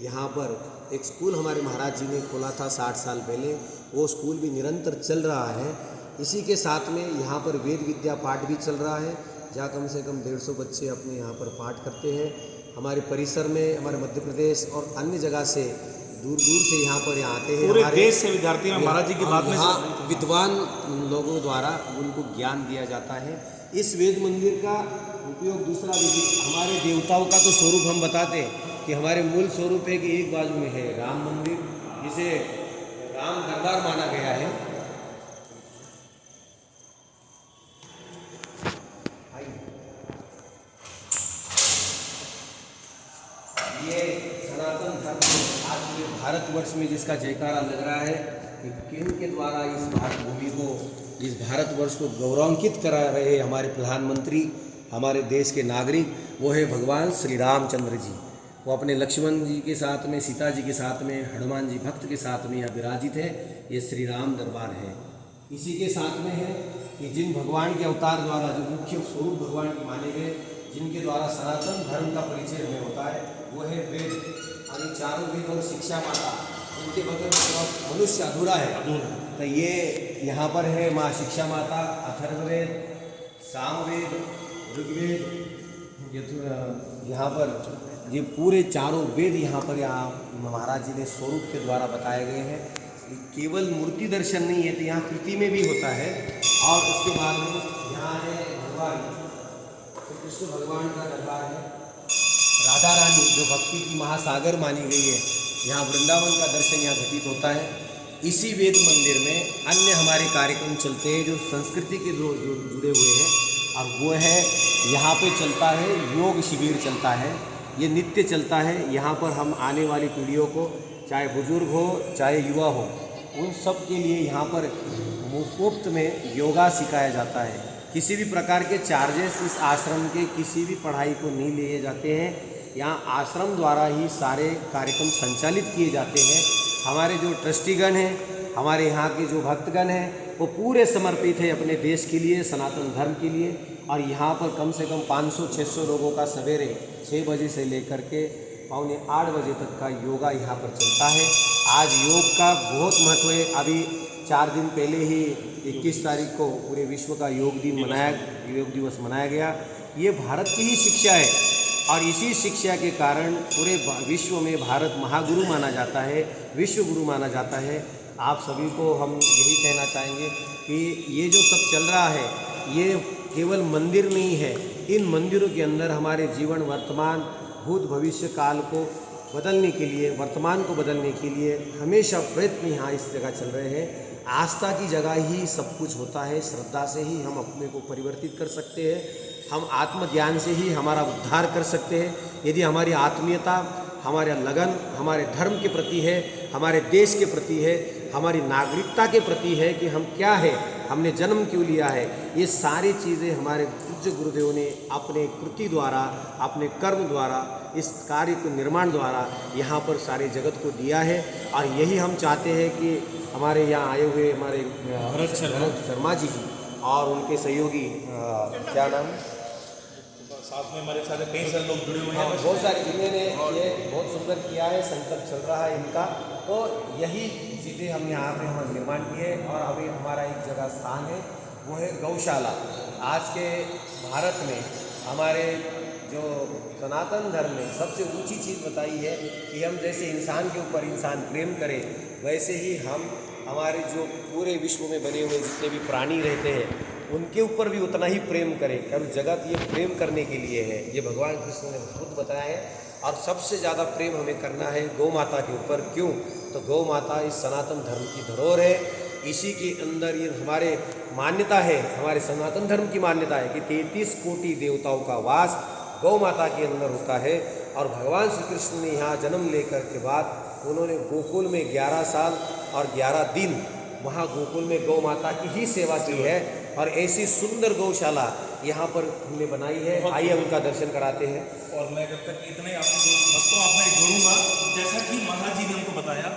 यहाँ पर एक स्कूल हमारे महाराज जी ने खोला था 60 साल पहले। वो स्कूल भी निरंतर चल रहा है। इसी के साथ में यहाँ पर वेद विद्या पाठ भी चल रहा है, जहाँ कम से कम 150 बच्चे अपने यहाँ पर पाठ करते हैं। हमारे परिसर में, हमारे मध्य प्रदेश और अन्य जगह से दूर से यहाँ पर आते हैं। पूरे देश से विद्यार्थी, में महाराज जी की बात में यहाँ विद्वान लोगों द्वारा उनको ज्ञान दिया जाता है। इस वेद मंदिर का उपयोग दूसरा भी, हमारे देवताओं का तो स्वरूप हम बताते हैं कि हमारे मूल स्वरूप है कि एक बाजू में है राम मंदिर, जिसे राम दरबार माना गया है। ये सनातन धर्म आज पूरे भारतवर्ष में जिसका जयकारा लग रहा है कि किनके द्वारा इस भारत भूमि को, इस भारतवर्ष को गौरवान्वित करा रहे हमारे प्रधानमंत्री, हमारे देश के नागरिक, वो है भगवान श्री रामचंद्र जी। वो अपने लक्ष्मण जी के साथ में, सीता जी के साथ में, हनुमान जी भक्त के साथ में यहाँ विराजित है। ये श्री राम दरबार है। इसी के साथ में है कि जिन भगवान के अवतार द्वारा जो मुख्य स्वरूप भगवान के माने गए, जिनके द्वारा सनातन धर्म का परिचय हमें होता है, वो है वेद, यानी चारों वेद और शिक्षा माता। उनके बगैर मनुष्य अधूरा है। तो ये यहाँ पर है माँ शिक्षा माता, अथर्ववेद, सामवेद, ऋग्वेद, यहाँ पर ये पूरे चारों वेद यहाँ पर महाराज जी ने स्वरूप के द्वारा बताए गए हैं। केवल मूर्ति दर्शन नहीं है, तो यहाँ कृति में भी होता है। और उसके बाद में यहाँ है भगवान श्री कृष्ण भगवान का दरबार है। राधा रानी जो भक्ति की महासागर मानी गई है, यहाँ वृंदावन का दर्शन यहाँ घटित होता है। इसी वेद मंदिर में अन्य हमारे कार्यक्रम चलते हैं जो संस्कृति के जो जुड़े हुए हैं, और वो है यहाँ पे चलता है योग शिविर चलता है, ये नित्य चलता है। यहाँ पर हम आने वाली पीढ़ियों को, चाहे बुजुर्ग हो चाहे युवा हो, उन सब के लिए यहाँ पर मुफ्त में योगा सिखाया जाता है। किसी भी प्रकार के चार्जेस इस आश्रम के किसी भी पढ़ाई को नहीं लिए जाते हैं। यहाँ आश्रम द्वारा ही सारे कार्यक्रम संचालित किए जाते हैं। हमारे जो ट्रस्टीगण हैं, हमारे यहाँ के जो भक्तगण हैं, वो पूरे समर्पित है अपने देश के लिए, सनातन धर्म के लिए। और यहाँ पर कम से कम 500-600 लोगों का सवेरे 6 बजे से लेकर के पौने 8 बजे तक का योगा यहाँ पर चलता है। आज योग का बहुत महत्व है। अभी 4 दिन पहले ही 21 तारीख को पूरे विश्व का योग दिवस मनाया गया। ये भारत की ही शिक्षा है, और इसी शिक्षा के कारण पूरे विश्व में भारत महागुरु माना जाता है, विश्व गुरु माना जाता है। आप सभी को हम यही कहना चाहेंगे कि ये जो सब चल रहा है, ये केवल मंदिर नहीं है। इन मंदिरों के अंदर हमारे जीवन, वर्तमान, भूत, भविष्य काल को बदलने के लिए, वर्तमान को बदलने के लिए हमेशा प्रयत्न यहाँ इस जगह चल रहे हैं। आस्था की जगह ही सब कुछ होता है। श्रद्धा से ही हम अपने को परिवर्तित कर सकते हैं। हम आत्मज्ञान से ही हमारा उद्धार कर सकते हैं। यदि हमारी आत्मीयता, हमारा लगन हमारे धर्म के प्रति है, हमारे देश के प्रति है, हमारी नागरिकता के प्रति है कि हम क्या है, हमने जन्म क्यों लिया है, ये सारी चीज़ें हमारे पूज्य गुरुदेव ने अपने कृति द्वारा, अपने कर्म द्वारा, इस कार्य को निर्माण द्वारा यहाँ पर सारे जगत को दिया है। और यही हम चाहते हैं कि हमारे यहाँ आए हुए हमारे भरत शर्मा जी और उनके सहयोगी क्या नाम, साथ में हमारे साथ कई सारे लोग जुड़े हुए हैं। बहुत सारे जिन्होंने ये बहुत सुंदर किया है, संकल्प चल रहा है इनका। तो यही चीज़ें हम यहाँ पे हम निर्माण किए। और अभी हमारा एक जगह स्थान है, वो है गौशाला। आज के भारत में हमारे जो सनातन धर्म में सबसे ऊंची चीज़ बताई है कि हम जैसे इंसान के ऊपर इंसान प्रेम करें, वैसे ही हम हमारे जो पूरे विश्व में बने हुए जितने भी प्राणी रहते हैं उनके ऊपर भी उतना ही प्रेम करें। और जगत ये प्रेम करने के लिए है, ये भगवान कृष्ण ने खुद बताया है। और सबसे ज़्यादा प्रेम हमें करना है गौ माता के ऊपर। क्यों? तो गौ माता इस सनातन धर्म की धरोहर है। इसी के अंदर ये हमारे मान्यता है, हमारे सनातन धर्म की मान्यता है कि 33 कोटि देवताओं का वास गौ माता के अंदर होता है। और भगवान श्री कृष्ण ने यहाँ जन्म लेकर के बाद उन्होंने गोकुल में 11 साल और 11 दिन वहाँ गोकुल में गौ माता की ही सेवा की है। और ऐसी सुंदर गौशाला यहाँ पर हमने बनाई है। आइए उनका दर्शन कराते हैं। और मैं जब तक इतने आपको भक्तों आप मैं जोड़ूंगा, जैसा कि महाराज जी ने हमको बताया,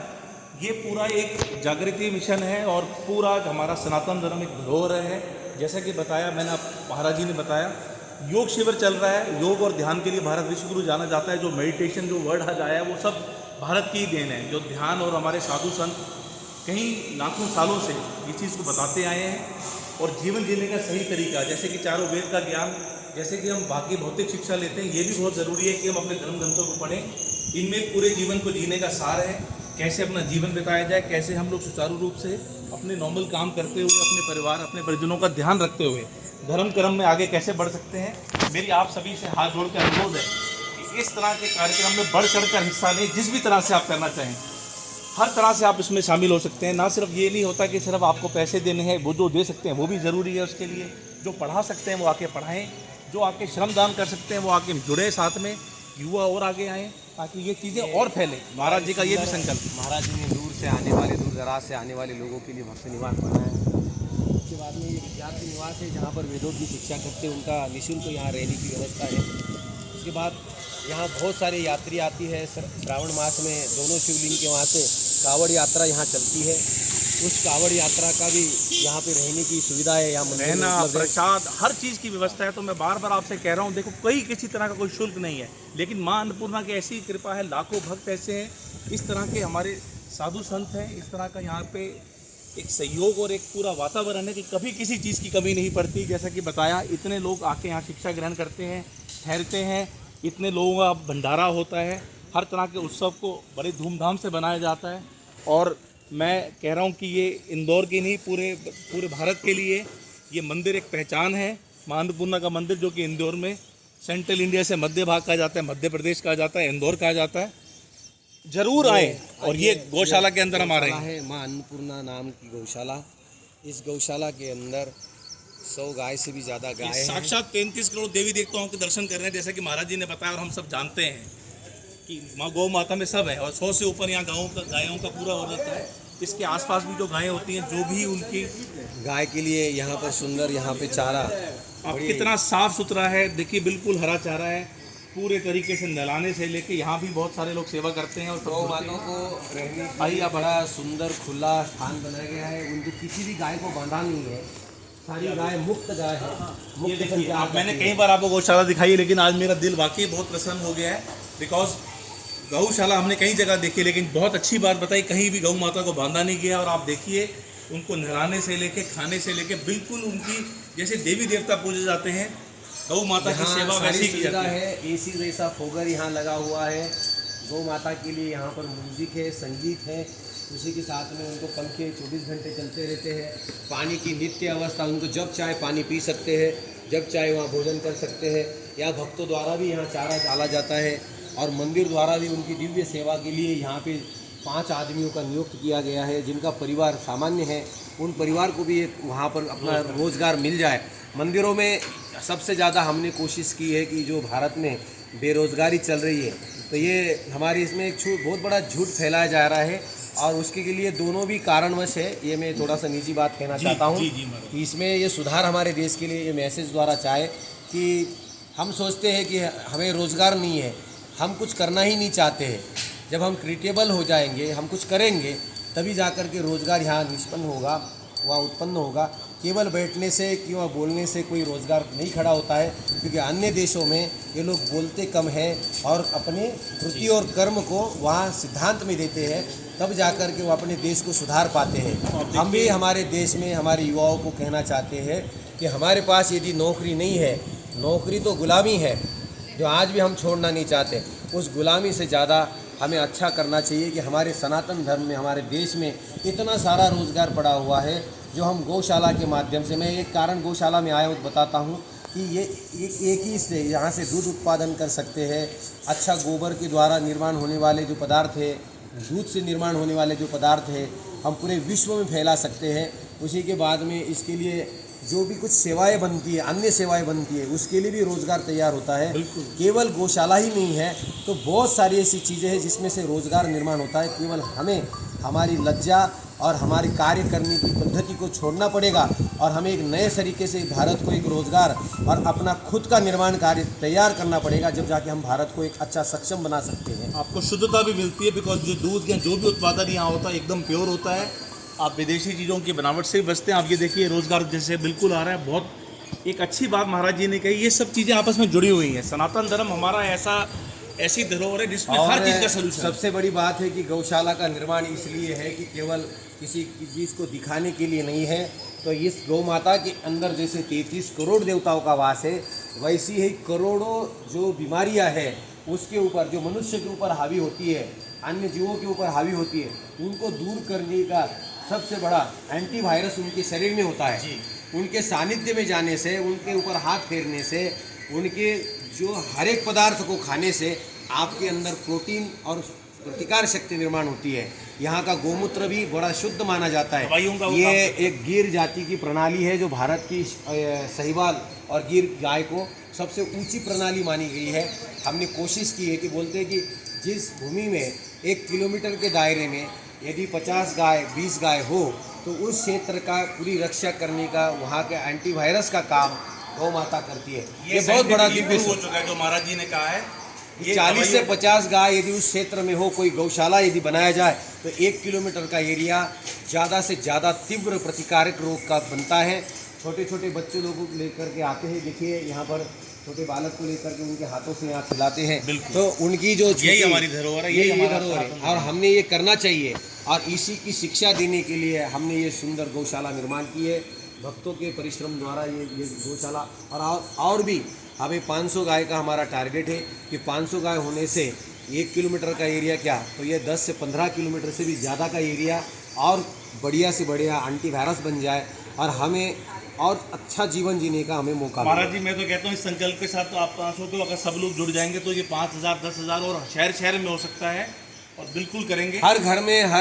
ये पूरा एक जागृति मिशन है और पूरा हमारा सनातन धर्म एक धरोहर है। जैसा कि बताया मैंने, महाराज जी ने बताया, योग शिविर चल रहा है। योग और ध्यान के लिए भारत विश्व गुरु जाना जाता है। जो मेडिटेशन जो वर्ड आज आया है वो सब भारत की ही देन है। जो ध्यान और हमारे साधु संत कई लाखों सालों से इस चीज़ को बताते आए हैं। और जीवन जीने का सही तरीका, जैसे कि चारों वेद का ज्ञान, जैसे कि हम बाकी भौतिक शिक्षा लेते हैं, ये भी बहुत ज़रूरी है कि हम अपने धर्म ग्रंथों को पढ़ें। इनमें पूरे जीवन को जीने का सार है, कैसे अपना जीवन बिताया जाए, कैसे हम लोग सुचारू रूप से अपने नॉर्मल काम करते हुए, अपने परिवार, अपने परिजनों का ध्यान रखते हुए धर्म कर्म में आगे कैसे बढ़ सकते हैं। मेरी आप सभी से हाथ जोड़ कर अनुरोध है कि इस तरह के कार्यक्रम में बढ़ चढ़ कर हिस्सा लें। जिस भी तरह से आप करना चाहें, हर तरह से आप इसमें शामिल हो सकते हैं। ना सिर्फ ये नहीं होता कि सिर्फ आपको पैसे देने हैं, वो जो दे सकते हैं वो भी ज़रूरी है। उसके लिए जो पढ़ा सकते हैं वो आके पढ़ाएं, जो आके श्रमदान कर सकते हैं वो आके जुड़े, साथ में युवा और आगे आएँ ताकि ये चीज़ें और फैलें। महाराज जी का ये भी संकल्प। महाराज जी ने दूर से आने वाले, दूर दराज से आने वाले लोगों के लिए भक्त निवास बनाया है। उसके बाद में ये विद्यार्थी निवास है जहाँ पर वेदों की शिक्षा करते हैं, उनका निःशुल्क यहाँ रहने की व्यवस्था है। उसके बाद यहाँ बहुत सारे यात्री आती है श्रावण मास में, दोनों शिवलिंग के वहाँ से कावड़ यात्रा यहाँ चलती है। उस कावड़ यात्रा का भी यहाँ पे रहने की सुविधा है, यहाँ मंदिर में रहना, उपलब्ध है। प्रसाद, हर चीज़ की व्यवस्था है। तो मैं बार बार आपसे कह रहा हूँ, देखो कोई किसी तरह का कोई शुल्क नहीं है, लेकिन माँ अन्नपूर्णा की ऐसी कृपा है, लाखों भक्त ऐसे हैं, इस तरह के हमारे साधु संत हैं, इस तरह का यहाँ पे एक सहयोग और एक पूरा वातावरण है कि कभी किसी चीज़ की कमी नहीं पड़ती। जैसा कि बताया, इतने लोग आके यहाँ शिक्षा ग्रहण करते हैं, ठहरते हैं, इतने लोगों का भंडारा होता है, हर तरह के उत्सव को बड़े धूमधाम से बनाया जाता है। और मैं कह रहा हूँ कि ये इंदौर की नहीं, पूरे भारत के लिए ये मंदिर एक पहचान है। माँ अन्नपूर्णा का मंदिर, जो कि इंदौर में सेंट्रल इंडिया से मध्य भाग कहा जाता है, मध्य प्रदेश कहा जाता है, इंदौर कहा जाता है। जरूर आए। और ये गौशाला के अंदर हम आ रहे हैं, है माँ अन्नपूर्णा नाम की गौशाला। इस गौशाला के अंदर 100 गाय से भी ज़्यादा गाय हैं। साक्षात 33 करोड़ देवी देवताओं के दर्शन कर रहे हैं, जैसा कि महाराज जी ने बताया और हम सब जानते हैं कि माँ गौ माता में सब है। और 100 से ऊपर यहाँ गायों का पूरा हो जाता है। इसके आसपास भी जो गायें होती हैं, जो भी उनकी गाय के लिए यहाँ पर सुंदर, यहाँ पे चारा अब कितना साफ सुथरा है, देखिए बिल्कुल हरा चारा है, पूरे तरीके से नहलाने से लेके यहाँ भी बहुत सारे लोग सेवा करते हैं। और गौ माताओं को रहने के लिए बड़ा सुंदर खुला स्थान बनाया गया है। उनको किसी भी गाय को बांधा नहीं है, सारी गाय मुक्त गाय है। ये मुक्त देखिए, संचार मैंने करती कई है। बार आपको गौशाला दिखाई है, लेकिन आज मेरा दिल वाकई बहुत प्रसन्न हो गया है। बिकॉज गौशाला हमने कई जगह देखी, लेकिन बहुत अच्छी बात बताई, कहीं भी गौ माता को बांधा नहीं गया। और आप देखिए, उनको नहलाने से लेके, खाने से लेके, बिल्कुल उनकी जैसे देवी देवता पूजे जाते हैं, गौ माता की यहाँ सेवा सारी वैसी की सुविधा जाती है। है। एसी जैसा फोगर यहाँ लगा हुआ है। गौ माता के लिए यहाँ पर म्यूजिक है, संगीत है, उसी के साथ में उनको पंखे 24 घंटे चलते रहते हैं। पानी की नित्य अवस्था, उनको जब चाहे पानी पी सकते हैं, जब चाहे वहाँ भोजन कर सकते हैं। या भक्तों द्वारा भी यहाँ चारा डाला जाता है, और मंदिर द्वारा भी उनकी दिव्य सेवा के लिए यहाँ पे 5 आदमियों का नियुक्त किया गया है, जिनका परिवार सामान्य है। उन परिवार को भी एक वहाँ पर अपना रोज़गार मिल जाए। मंदिरों में सबसे ज़्यादा हमने कोशिश की है कि जो भारत में बेरोज़गारी चल रही है, तो ये हमारे इसमें एक बहुत बड़ा झूठ फैलाया जा रहा है, और उसके लिए दोनों भी कारणवश है। ये मैं थोड़ा सा निजी बात कहना चाहता हूँ कि इसमें ये सुधार हमारे देश के लिए ये मैसेज द्वारा चाहे कि हम सोचते हैं कि हमें रोज़गार नहीं है, हम कुछ करना ही नहीं चाहते हैं। जब हम क्रिएटेबल हो जाएंगे, हम कुछ करेंगे, तभी जाकर के रोज़गार यहाँ निष्पन्न होगा, वह उत्पन्न होगा। केवल बैठने से कि वह बोलने से कोई रोज़गार नहीं खड़ा होता है, क्योंकि अन्य देशों में ये लोग बोलते कम हैं और अपने वृत्ति और कर्म को वहाँ सिद्धांत में देते हैं, तब जाकर के वो अपने देश को सुधार पाते हैं। हम भी हमारे देश में हमारे युवाओं को कहना चाहते हैं कि हमारे पास यदि नौकरी नहीं है, नौकरी तो गुलामी है जो आज भी हम छोड़ना नहीं चाहते, उस गुलामी से ज़्यादा हमें अच्छा करना चाहिए कि हमारे सनातन धर्म में, हमारे देश में इतना सारा रोज़गार पड़ा हुआ है, जो हम गौशाला के माध्यम से, मैं एक कारण गौशाला में आया हूँ बताता हूँ कि ये एक ही से यहाँ से दूध उत्पादन कर सकते हैं। अच्छा गोबर के द्वारा निर्माण होने वाले जो पदार्थ है, दूध से निर्माण होने वाले जो पदार्थ है, हम पूरे विश्व में फैला सकते हैं। उसी के बाद में इसके लिए जो भी कुछ सेवाएं बनती है, अन्य सेवाएं बनती है, उसके लिए भी रोज़गार तैयार होता है। केवल गौशाला ही नहीं है, तो बहुत सारी ऐसी चीज़ें हैं जिसमें से रोज़गार निर्माण होता है। केवल हमें हमारी लज्जा और हमारे कार्य करने की पद्धति को छोड़ना पड़ेगा, और हमें एक नए तरीके से भारत को एक रोज़गार और अपना खुद का निर्माण कार्य तैयार करना पड़ेगा, जब जाके हम भारत को एक अच्छा सक्षम बना सकते हैं। आपको शुद्धता भी मिलती है, बिकॉज जो दूध या जो भी उत्पादन यहाँ होता है एकदम प्योर होता है। आप विदेशी चीज़ों की बनावट से भी बचते हैं। आप ये देखिए, रोज़गार जैसे बिल्कुल आ रहा है। बहुत एक अच्छी बात महाराज जी ने कही, ये सब चीज़ें आपस में जुड़ी हुई हैं। सनातन धर्म हमारा ऐसी धरोहर है जिसमें हर चीज़ का सलूशन। सबसे बड़ी बात है कि गौशाला का निर्माण इसलिए है कि केवल किसी चीज़ को दिखाने के लिए नहीं है। तो इस गौ माता के अंदर जैसे 33 करोड़ देवताओं का वास है, वैसी ही करोड़ों जो बीमारियां हैं उसके ऊपर, जो मनुष्य के ऊपर हावी होती है, अन्य जीवों के ऊपर हावी होती है, उनको दूर करने का सबसे बड़ा एंटीवायरस उनके शरीर में होता है। उनके सानिध्य में जाने से, उनके ऊपर हाथ फेरने से, उनके जो हर एक पदार्थ को खाने से आपके अंदर प्रोटीन और प्रतिकार शक्ति निर्माण होती है। यहाँ का गोमूत्र भी बड़ा शुद्ध माना जाता है। ये एक गिर जाति की प्रणाली है, जो भारत की साहिवाल और गिर गाय को सबसे ऊंची प्रणाली मानी गई है। हमने कोशिश की है कि बोलते हैं कि जिस भूमि में 1 किलोमीटर के दायरे में यदि 50 गाय 20 गाय हो, तो उस क्षेत्र का पूरी रक्षा करने का, वहाँ के एंटीवायरस का काम गौ माता करती है। ये बहुत बड़ा दिव्य हो चुका है जो महाराज जी ने कहा है ये 40 से 50 गाय यदि उस क्षेत्र में हो, कोई गौशाला यदि बनाया जाए तो 1 किलोमीटर का एरिया ज़्यादा से ज़्यादा तीव्र प्रतिकारक रोग का बनता है। छोटे छोटे बच्चे लोगों को लेकर के आते हैं, देखिए यहाँ पर छोटे बालक को लेकर के उनके हाथों से यहाँ खिलाते हैं, तो उनकी जो यही हमारी धरोहर है, यही हमारा धरोहर है और हमने ये करना चाहिए। और इसी की शिक्षा देने के लिए हमने ये सुंदर गौशाला निर्माण की है, भक्तों के परिश्रम द्वारा ये गौशाला। और भी हमें 500 गाय का हमारा टारगेट है कि 500 गाय होने से 1 किलोमीटर का एरिया क्या तो ये 10 से 15 किलोमीटर से भी ज़्यादा का एरिया और बढ़िया से बढ़िया एंटीवायरस बन जाए और हमें और अच्छा जीवन जीने का हमें मौका महाराज जी, मैं तो कहता हूँ इस संकल्प के साथ तो आप 500 तो अगर सब लोग जुड़ जाएंगे तो ये 5000 10,000 और शहर शहर में हो सकता है, और बिल्कुल करेंगे। हर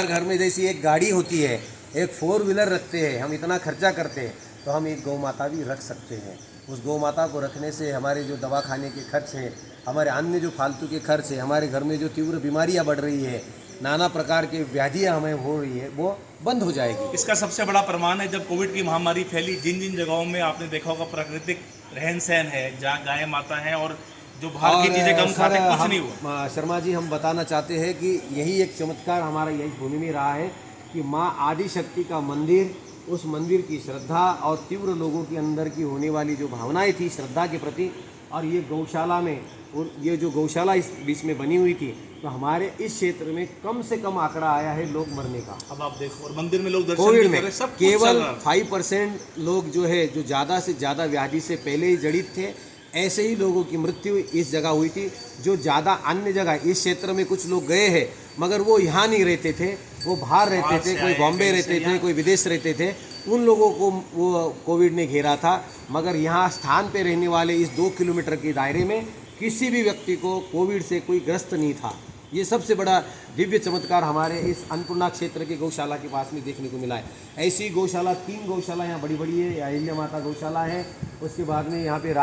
घर में जैसी एक गाड़ी होती है, एक 4 व्हीलर रखते हैं, हम इतना खर्चा करते हैं तो हम एक गौ माता भी रख सकते हैं। उस गौ माता को रखने से हमारे जो दवा खाने के खर्च हैं, हमारे अन्य जो फालतू के खर्च है, हमारे घर में जो तीव्र बीमारियां बढ़ रही है, नाना प्रकार के व्याधियां हमें हो रही है, वो बंद हो जाएगी। इसका सबसे बड़ा प्रमाण है जब कोविड की महामारी फैली, जिन जिन जगहों में आपने देखा होगा प्राकृतिक रहन सहन है, जहाँ गाय माता है और जो बाहर की चीज़ें कम खाते, कुछ नहीं हुआ। शर्मा जी, हम बताना चाहते हैं कि यही एक चमत्कार हमारा यही भूमि में रहा है कि माँ आदि शक्ति का मंदिर, उस मंदिर की श्रद्धा और तीव्र लोगों के अंदर की होने वाली जो भावनाएं थी श्रद्धा के प्रति, और ये गौशाला में, और ये जो गौशाला इस बीच में बनी हुई थी, तो हमारे इस क्षेत्र में कम से कम आंकड़ा आया है लोग मरने का। अब आप देखो, और मंदिर में लोग दर्शन कोविड भी में कर रहे, सब केवल 5% लोग जो है, जो ज़्यादा से ज़्यादा व्याधि से पहले ही जड़ित थे, ऐसे ही लोगों की मृत्यु इस जगह हुई थी। जो ज़्यादा अन्य जगह इस क्षेत्र में कुछ लोग गए हैं, मगर वो यहाँ नहीं रहते थे, वो बाहर रहते थे, कोई बॉम्बे रहते थे, कोई विदेश रहते थे, उन लोगों को वो कोविड ने घेरा था। मगर यहाँ स्थान पे रहने वाले इस 2 किलोमीटर के दायरे में किसी भी व्यक्ति को कोविड से कोई ग्रस्त नहीं था। ये सबसे बड़ा दिव्य चमत्कार हमारे इस अन्नपूर्णा क्षेत्र के गौशाला के पास में देखने को मिला है। ऐसी गौशाला 3 गौशाला यहाँ बड़ी बड़ी है, अहिल्या माता गौशाला है, उसके बाद में यहाँ पे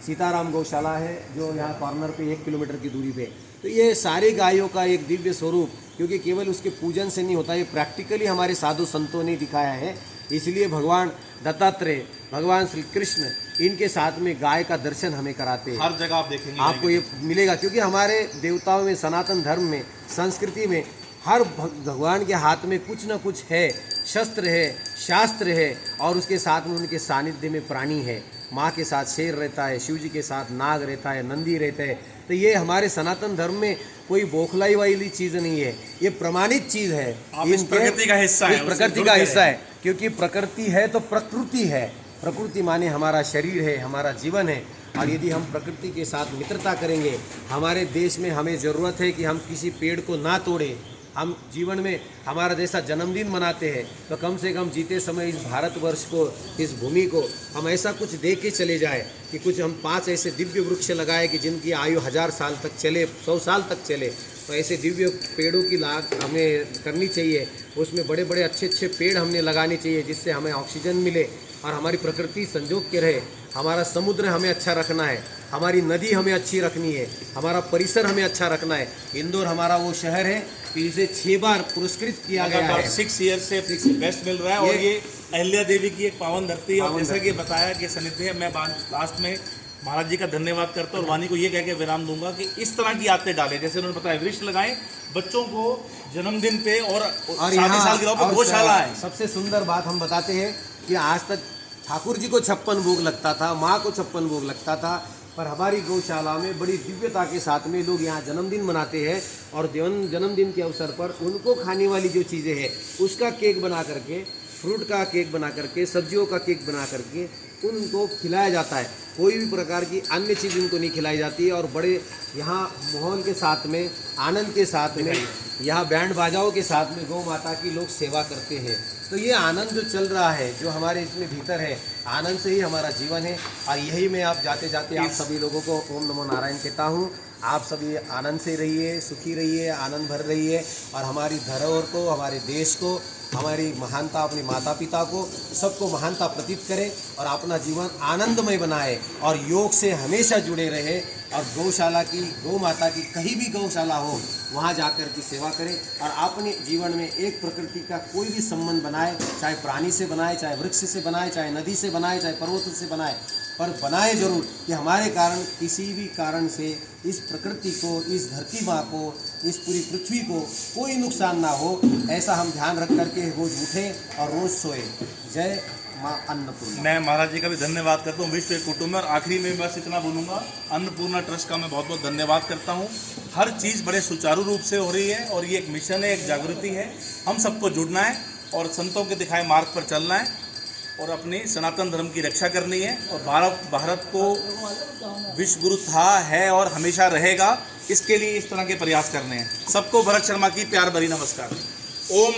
सीताराम गौशाला है जो यहाँ कॉर्नर पे 1 किलोमीटर की दूरी पे। तो ये सारी गायों का एक दिव्य स्वरूप, क्योंकि केवल उसके पूजन से नहीं होता, ये प्रैक्टिकली हमारे साधु संतों ने दिखाया है। इसलिए भगवान दत्तात्रेय, भगवान श्री कृष्ण, इनके साथ में गाय का दर्शन हमें कराते हैं। हर जगह आप देखेंगे आपको ये मिलेगा, क्योंकि हमारे देवताओं में, सनातन धर्म में, संस्कृति में हर भगवान के हाथ में कुछ न कुछ है, शस्त्र है, शास्त्र है, और उसके साथ में उनके सानिध्य में प्राणी है। माँ के साथ शेर रहता है, शिव जी के साथ नाग रहता है, नंदी रहता है। तो ये हमारे सनातन धर्म में कोई बौखलाई वाली चीज़ नहीं है, ये प्रमाणित चीज़ है। इस प्रकृति का हिस्सा है, प्रकृति का हिस्सा है, क्योंकि प्रकृति है तो प्रकृति है। प्रकृति माने हमारा शरीर है, हमारा जीवन है। और यदि हम प्रकृति के साथ मित्रता करेंगे, हमारे देश में हमें ज़रूरत है कि हम किसी पेड़ को ना तोड़ें। हम जीवन में हमारा जैसा जन्मदिन मनाते हैं, तो कम से कम जीते समय इस भारतवर्ष को, इस भूमि को हम ऐसा कुछ दे के चले जाए कि कुछ हम 5 ऐसे दिव्य वृक्ष लगाए कि जिनकी आयु 1000 साल तक चले, 100 साल तक चले। तो ऐसे दिव्य पेड़ों की लाग हमें करनी चाहिए, उसमें बड़े बड़े अच्छे अच्छे पेड़ हमने लगाने चाहिए, जिससे हमें ऑक्सीजन मिले और हमारी प्रकृति संजोग के रहे। हमारा समुद्र हमें अच्छा रखना है, हमारी नदी हमें अच्छी रखनी है, हमारा परिसर हमें अच्छा रखना है। इंदौर हमारा वो शहर है कि इसे 6 बार पुरस्कृत किया गया है, 6 ईयर से बेस्ट मिल रहा है। और ये अहिल्या देवी की एक पावन धरती है, और जैसा कि बताया कि सनिध्य है। मैं लास्ट में महाराज जी का धन्यवाद करता हूँ और वाणी को ये कह के विराम दूंगा कि इस तरह की आदतें डालें, जैसे उन्होंने बताया, वृक्ष लगाएं, बच्चों को जन्मदिन पे और यहाँ साल के गौशाला है। सबसे सुंदर बात हम बताते हैं कि आज तक ठाकुर जी को 56 भोग लगता था, माँ को 56 भोग लगता था, पर हमारी गौशाला में बड़ी दिव्यता के साथ में लोग यहाँ जन्मदिन मनाते हैं। और जन्मदिन के अवसर पर उनको खाने वाली जो चीज़ें हैं, उसका केक बना करके, फ्रूट का केक बना करके, सब्जियों का केक बना करके उनको खिलाया जाता है। कोई भी प्रकार की अन्य चीज़ उनको नहीं खिलाई जाती है। और बड़े यहाँ माहौल के साथ में, आनंद के साथ में, यहाँ बैंड बाजाओं के साथ में गौ माता की लोग सेवा करते हैं। तो ये आनंद जो चल रहा है, जो हमारे इसमें भीतर है, आनंद से ही हमारा जीवन है। और यही मैं आप जाते जाते आप सभी लोगों को ओम नमो नारायण कहता हूँ। आप सभी आनंद से रहिए, सुखी रहिए, आनंद भर रहिए, और हमारी धरोहर को, हमारे देश को, हमारी महानता, अपने माता पिता को, सबको महानता प्रतीत करें और अपना जीवन आनंदमय बनाए और योग से हमेशा जुड़े रहे। और गौशाला की, गौ माता की कहीं भी गौशाला हो, वहाँ जाकर की सेवा करें और अपने जीवन में एक प्रकृति का कोई भी संबंध बनाए, चाहे प्राणी से बनाए, चाहे वृक्ष से बनाए, चाहे नदी से बनाए, चाहे पर्वत से बनाए, पर बनाए जरूर कि हमारे कारण किसी भी कारण से इस प्रकृति को, इस धरती माँ को, इस पूरी पृथ्वी को कोई नुकसान ना हो, ऐसा हम ध्यान रख करके रोज़ उठें और रोज़ सोएं। जय माँ अन्नपूर्णा। मैं महाराज जी का भी धन्यवाद करता हूँ, विश्व कुटुंब में। और आखिरी में बस इतना बोलूँगा, अन्नपूर्णा ट्रस्ट का मैं बहुत बहुत धन्यवाद करता हूँ। हर चीज़ बड़े सुचारू रूप से हो रही है और ये एक मिशन है, एक जागृति है। हम सबको जुड़ना है और संतों के दिखाए मार्ग पर चलना है और अपनी सनातन धर्म की रक्षा करनी है। और भारत को विश्व गुरु था, है और हमेशा रहेगा, इसके लिए इस तरह के प्रयास करने हैं। सबको भरत शर्मा की प्यार भरी नमस्कार। ओम